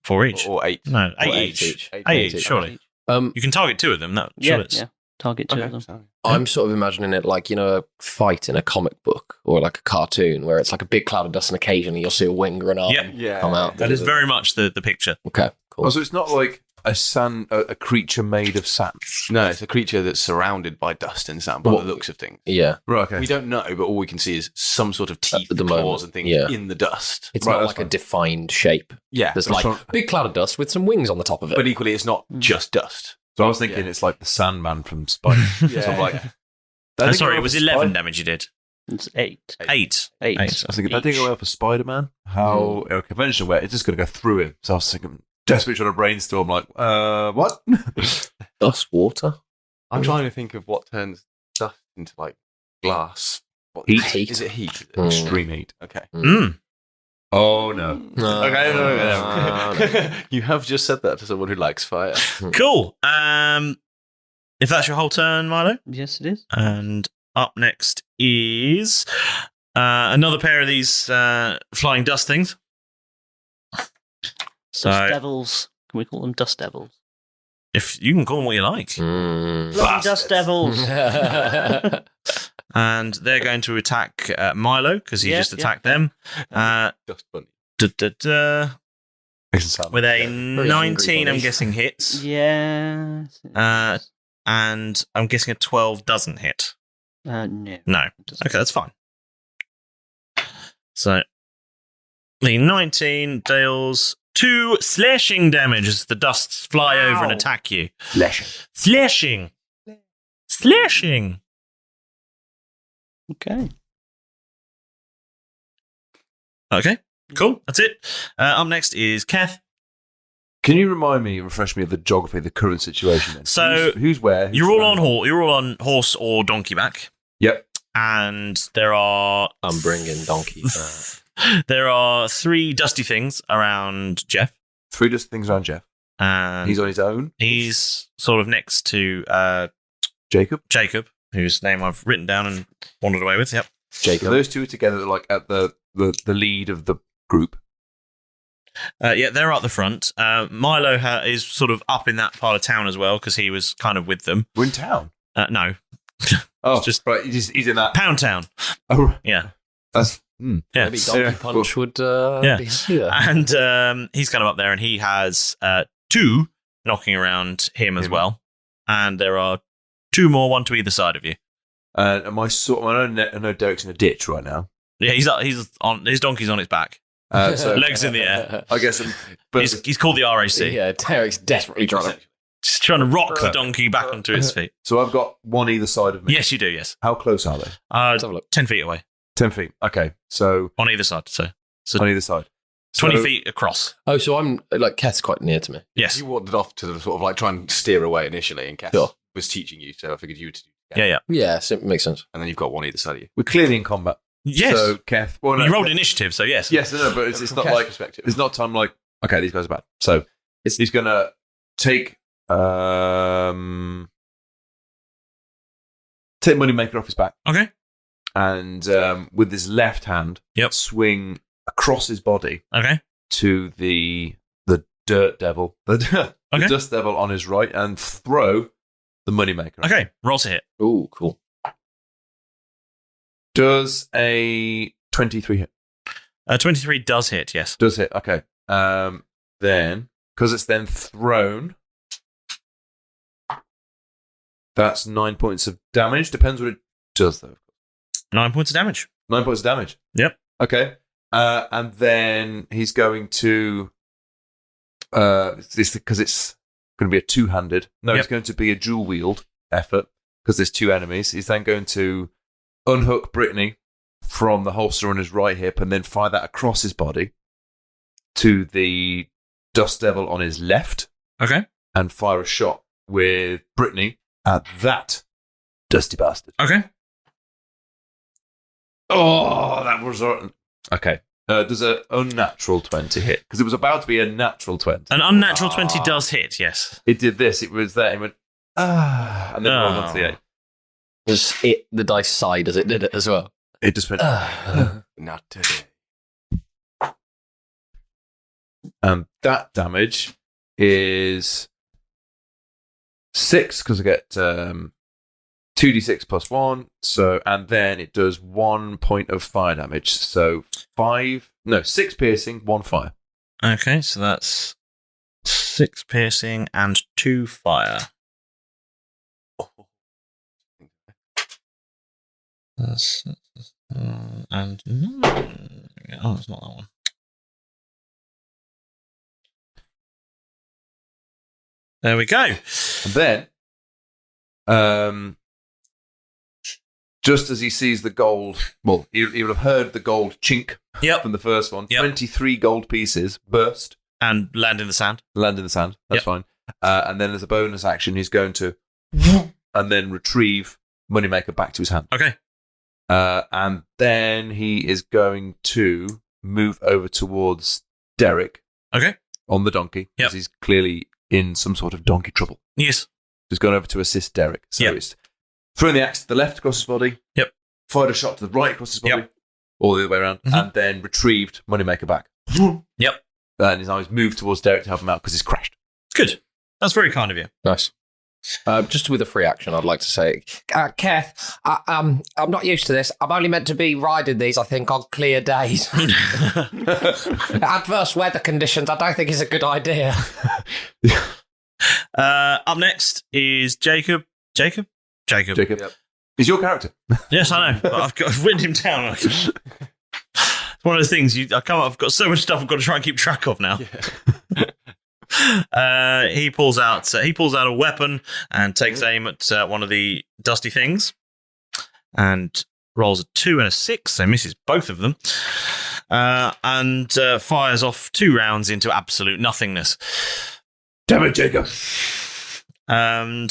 4 each. Or 8. No, 8 Or each. 8 each. 8 each, surely. You can target 2 of them. That Yeah, sure it's. yeah. Target 2 of them. So. I'm sort of imagining it like, a fight in a comic book or like a cartoon where it's like a big cloud of dust and occasionally you'll see a wing or an arm Yeah. come out. That is very much the picture. Okay, cool. Oh, so it's not like a creature made of sand. No, it's a creature that's surrounded by dust and sand by the looks of things. Yeah. Right, okay. We don't know, but all we can see is some sort of teeth, At the claws, moment, and things yeah. in the dust. It's Right, not that's like a fine. defined shape. Yeah, There's but like big cloud of dust with some wings on the top of it. but equally, it's not just dust. So I was thinking Yeah. it's like the Sandman from Spider. Yeah. Sort of like, Sorry, it was 11 damage you did. It's 8. 8. 8. I was thinking, I think away for Spider-Man, how a conventional way, it's just going to go through him. So I was thinking, desperately trying to brainstorm, like, what? Dust, water. I'm trying to think of what turns dust into like glass. What, Heat. Is it heat? Extreme heat. Okay. Mm. Oh, no. Okay. No. You have just said that to someone who likes fire. Cool. If that's your whole turn, Milo. Yes, it is. And up next is another pair of these flying dust things. So, Dust devils. Can we call them dust devils? if you can call them what you like. Bloody dust devils. And they're going to attack Milo because he Yeah, just yeah. attacked them. Dust bunny. With a 19, I'm guessing hits. Yes. And I'm guessing a 12 doesn't hit. No. No. Okay, that's fine. So the 19 deals 2 slashing damage as the dusts fly over and attack you. Slashing. Okay. Okay, cool. That's it. Up next is Keth. Can you refresh me of the geography of the current situation? Then? So who's where? Who's You're all around? on horse or donkey back. Yep. And there are I'm bringing donkey. there are 3 dusty things around Jeff. 3 just things around Jeff. And He's on his own. he's sort of next to Jacob. whose name I've written down and wandered away with. Yep. So those 2 are together, like at the lead of the group. Yeah, they're at the front. Milo is sort of up in that part of town as well because he was kind of with them. We're in town. No. Oh, It's just right. He's in that. Pound Town. Oh, Yeah. that's. Yeah. Maybe Donkey Punch would be here. And he's kind of up there, and he has 2 knocking around him as well. And there are 2 more, 1 to either side of you. And I know Derek's in a ditch right now. Yeah, he's on his donkey's on its back, So legs in the air. I guess. But He's called the RAC. Yeah, Derek's desperately trying to. Just trying to rock the donkey back onto its feet. so I've got one either side of me. Yes, you do. Yes. How close are they? Let's have a look. 10 feet away 10 feet. Okay. So on either side. So on either side. 20 So- feet across. Oh, so I'm like Keth's quite near to me. Yes. You wandered off to sort of like try and steer away initially, and Keth Sure. was teaching you, so I figured you would do it. Yeah. Yeah, so it makes sense. And then you've got one either side of you. We're clearly in combat. Yes. So, Keth... Well, you rolled initiative, so yes. Yes, no, but it's not Keth's like... perspective. It's not time like, okay, these guys are bad. So, he's going to take... take Moneymaker off his back. Okay. And with his left hand, swing across his body to the dirt devil, the dust devil on his right, and throw the Moneymaker. Okay, roll to hit. Ooh, cool. Does a 23 hit? 23 does hit, yes. Does hit, okay. Then, because it's then thrown, that's 9 points of damage. Depends what it does, though. 9 points of damage. 9 points of damage? Yep. Okay. And then he's going to... because it's going to be a two-handed. No, it's going to be a dual-wield effort, because there's two enemies. He's then going to unhook Brittany from the holster on his right hip and then fire that across his body to the dust devil on his left. Okay. And fire a shot with Brittany at that dusty bastard. Okay. Oh, that was... Okay. Does an unnatural 20 hit? Because it was about to be a natural 20. An unnatural 20 does hit, yes. It did this. It was there. It went, and then rolled onto the 8. Just hit the dice side as it did it as well. It just went, not today. And that damage is 6, because I get 2d6 plus 1. So, and then it does 1 point of fire damage. So 6 piercing, 1 fire. Okay, so that's 6 piercing and 2 fire. And it's not that one. There we go. And then, just as he sees the gold, well, he'll have heard the gold chink from the first one. 23 gold pieces burst. And land in the sand. That's fine. And then as a bonus action, he's going to and then retrieve Moneymaker back to his hand. Okay. And then he is going to move over towards Derek. Okay. On the donkey. Because he's clearly in some sort of donkey trouble. Yes. He's gone over to assist Derek. So it's thrown the axe to the left across his body. Yep. Fired a shot to the right across his body. All the other way around. Mm-hmm. And then retrieved Moneymaker back. Yep. And he's moved towards Derek to help him out because he's crashed. Good. That's very kind of you. Nice. Just with a free action, I'd like to say, Keth, I'm not used to this. I'm only meant to be riding these, I think, on clear days. Adverse weather conditions, I don't think is a good idea. Up next is Jacob. Jacob. Yep. He's your character. Yes, I know. But I've written him down. It's one of those things. I've got so much stuff I've got to try and keep track of now. Yeah. He pulls out a weapon and takes aim at one of the dusty things, and rolls a 2 and a 6, so misses both of them, and fires off 2 rounds into absolute nothingness. Damn it, Jacob! And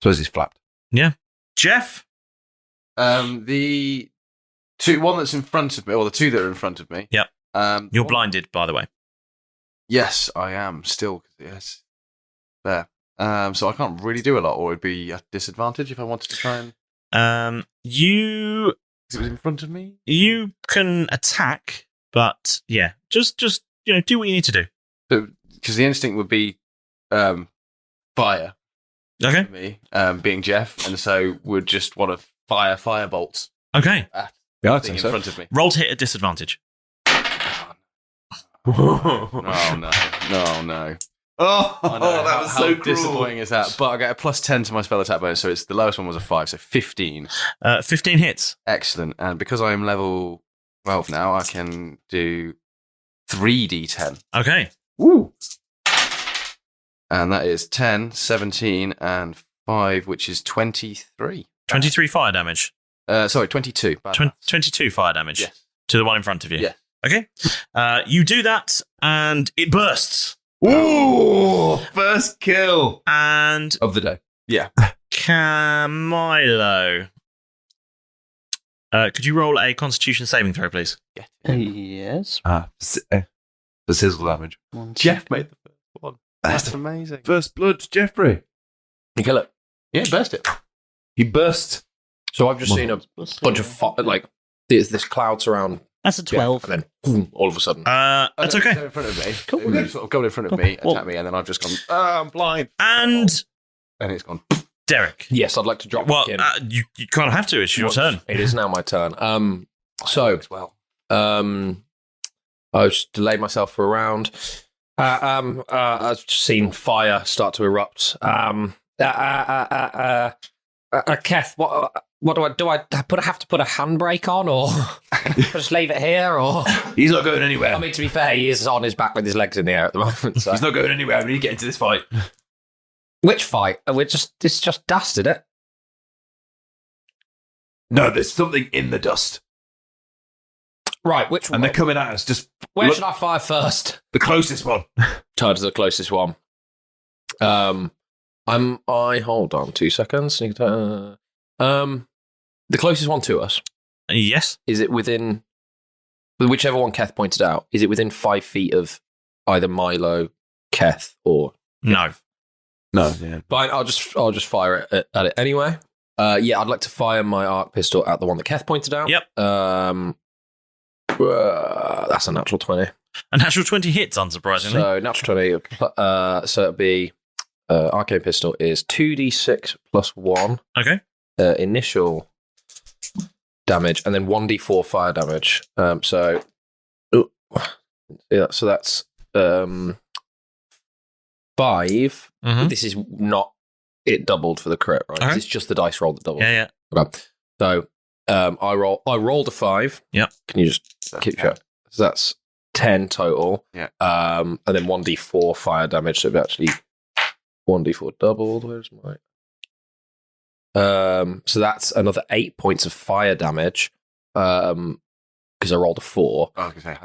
suppose he's flapped. Yeah, Jeff. The one that's in front of me, or the 2 that are in front of me. Yep. You're blinded, by the way. Yes, I am still. Yes, there. So I can't really do a lot, or it'd be a disadvantage if I wanted to try and. You. It was in front of me. You can attack, but yeah, just do what you need to do. Because the instinct would be, fire. Okay. Me, being Jeff, and so would just want to fire firebolts. Okay. At I thing think in so. front of me. Roll to hit at disadvantage. Oh no! Oh, that was so how disappointing is that? But I get a +10 to my spell attack bonus, so it's the lowest one was a 5, so 15. 15 hits. Excellent. And because I am level 12 now, I can do 3d10. Okay. Woo! And that is 10, 17, and 5, which is 23. 23 fire damage. Sorry, 22. 22 fire damage. Yes. To the one in front of you. Yeah. Okay. You do that, and it bursts. Ooh! First kill And of the day. Yeah. Milo. Could you roll a Constitution saving throw, please? Yes. For sizzle damage. Jeff made the first one. That's amazing. First blood, Jeffrey. You kill it. Yeah, burst it. He burst. So I've just seen a bunch of this clouds around. That's a 12. And then boom, all of a sudden. That's okay. In front of me. Cool. They've sort of gone in front of me, attack me, and then I've just gone, I'm blind. And it's gone. Derek. Yes, I'd like to drop Well, back in. you kind of have to. It's your turn. It is now my turn. I just delayed myself for a round. I've just seen fire start to erupt. Keth, what do I have to put a handbrake on, or just leave it here, or he's not going anywhere. I mean, to be fair, he is on his back with his legs in the air at the moment. So. He's not going anywhere. We need to get into this fight. Which fight? It's just dust, isn't it? No, there's something in the dust. Right, which one? And they're coming at us. Just where should I fire first? The closest one. Turn to the closest one. Hold on 2 seconds. The closest one to us. Yes. Is it within whichever one Keth pointed out? Is it within 5 feet of either Milo, Keth, or no? No. Yeah. Fine. I'll just fire it at it anyway. Yeah, I'd like to fire my arc pistol at the one that Keth pointed out. Yep. That's a natural 20. A natural 20 hits, unsurprisingly. So natural 20. So it'd be arcane pistol is 2d6 plus 1. Okay. Initial damage, and then 1d4 fire damage. So that's 5. Mm-hmm. This is not it doubled for the crit, right? Okay. It's just the dice roll that doubled. Yeah. Okay. So I rolled a 5. Yeah. Can you just keep track? So that's 10 total. Yeah. And then 1d4 fire damage. So it'd actually 1d4 doubled. Where's my? So that's another 8 points of fire damage. Because I rolled a 4.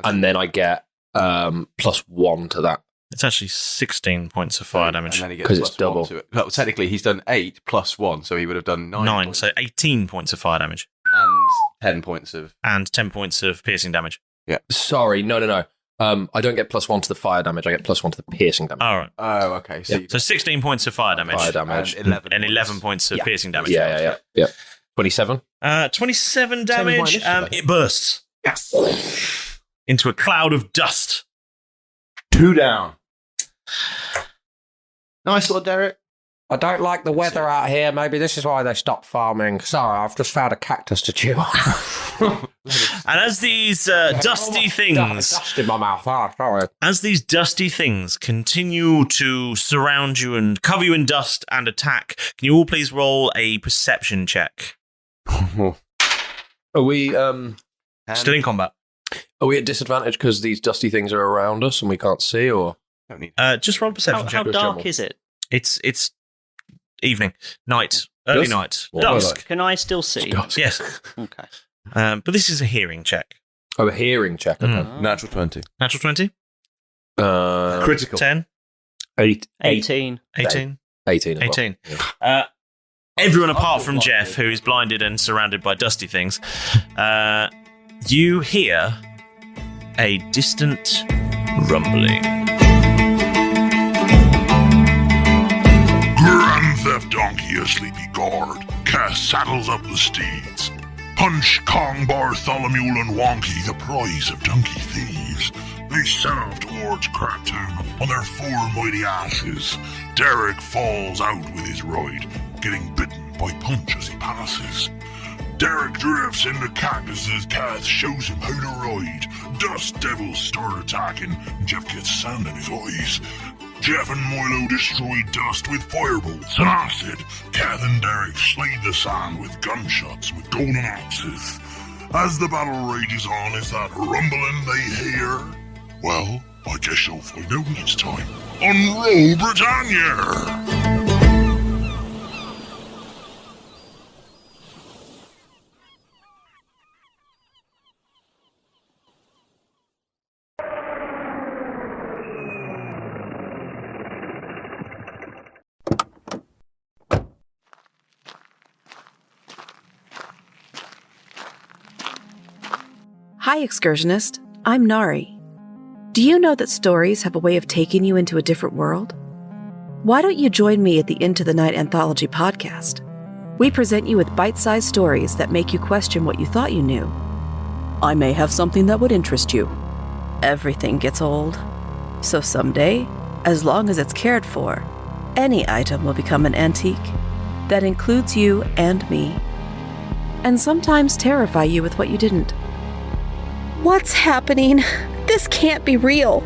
And then I get +1 to that. It's actually 16 points of fire damage. And then he gets 'Cause it's +1 double. to it. Well, technically, he's done 8 + 1, so he would have done 9. 9, so 18 points of fire damage. And 10 points of... And 10 points of piercing damage. Yeah. Sorry, no. I don't get +1 to the fire damage. I get +1 to the piercing damage. All right. Oh, okay. So, So 16 points of fire damage. And 11 points of piercing damage. Yeah. 27. 27 Same as my damage. initiative. It bursts. Yes. Into a cloud of dust. 2 down. Nice little Derek. I don't like the weather out here. Maybe this is why they stopped farming. Sorry, I've just found a cactus to chew on. And as these dusty things... Dust in my mouth. Oh, sorry. As these dusty things continue to surround you and cover you in dust and attack, can you all please roll a perception check? Are we Still in combat. Are we at disadvantage because these dusty things are around us and we can't see, or just roll a perception check. How dark is it? It's evening, night, early Dusk? night, What, dusk. Can I still see? Yes. Okay. But this is a hearing check. Oh, a hearing check. Okay. Natural 20. Natural 20? Critical. 10? 18. 18? 18 as well. 18. Everyone apart from Jeff, who is blinded and surrounded by dusty things, you hear a distant rumbling. Grand Theft Donkey a sleepy guard. Keth saddles up the steeds. Punch, Kong, Bartholomew, and Wonky, the prize of donkey thieves. They set off towards Cracktown on their 4 mighty asses. Derek falls out with his ride, getting bitten by Punch as he passes. Derek drifts into cactuses. Keth shows him how to ride. Dust devils start attacking, and Jeff gets sand in his eyes. Jeff and Milo destroy dust with firebolts and acid. Keth and Derek slay the sand with gunshots with golden axes. As the battle rages on, is that rumbling they hear? Well, I guess you'll find out next time on Roll Britannia! Hi, excursionist. I'm Nari. Do you know that stories have a way of taking you into a different world? Why don't you join me at the Into the Night Anthology podcast? We present you with bite-sized stories that make you question what you thought you knew. I may have something that would interest you. Everything gets old. So someday, as long as it's cared for, any item will become an antique. That includes you and me. And sometimes terrify you with what you didn't. What's happening? This can't be real.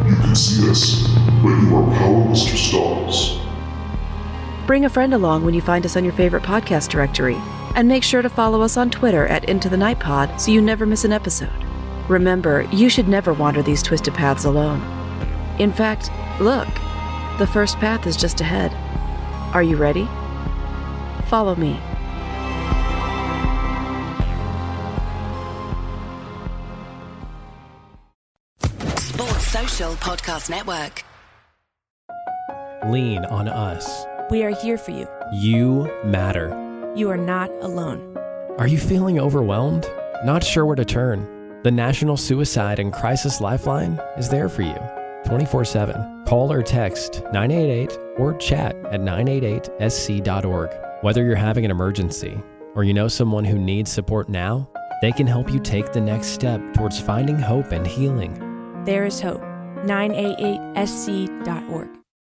You can see us, but you are powerless to stop us. Bring a friend along when you find us on your favorite podcast directory. And make sure to follow us on Twitter at Into the Night Pod so you never miss an episode. Remember, you should never wander these twisted paths alone. In fact, look, the first path is just ahead. Are you ready? Follow me. Sports Social Podcast Network. Lean on us. We are here for you. You matter. You are not alone. Are you feeling overwhelmed? Not sure where to turn? The National Suicide and Crisis Lifeline is there for you 24/7. Call or text 988 or chat at 988sc.org. Whether you're having an emergency or you know someone who needs support now, they can help you take the next step towards finding hope and healing. There is hope. 988sc.org.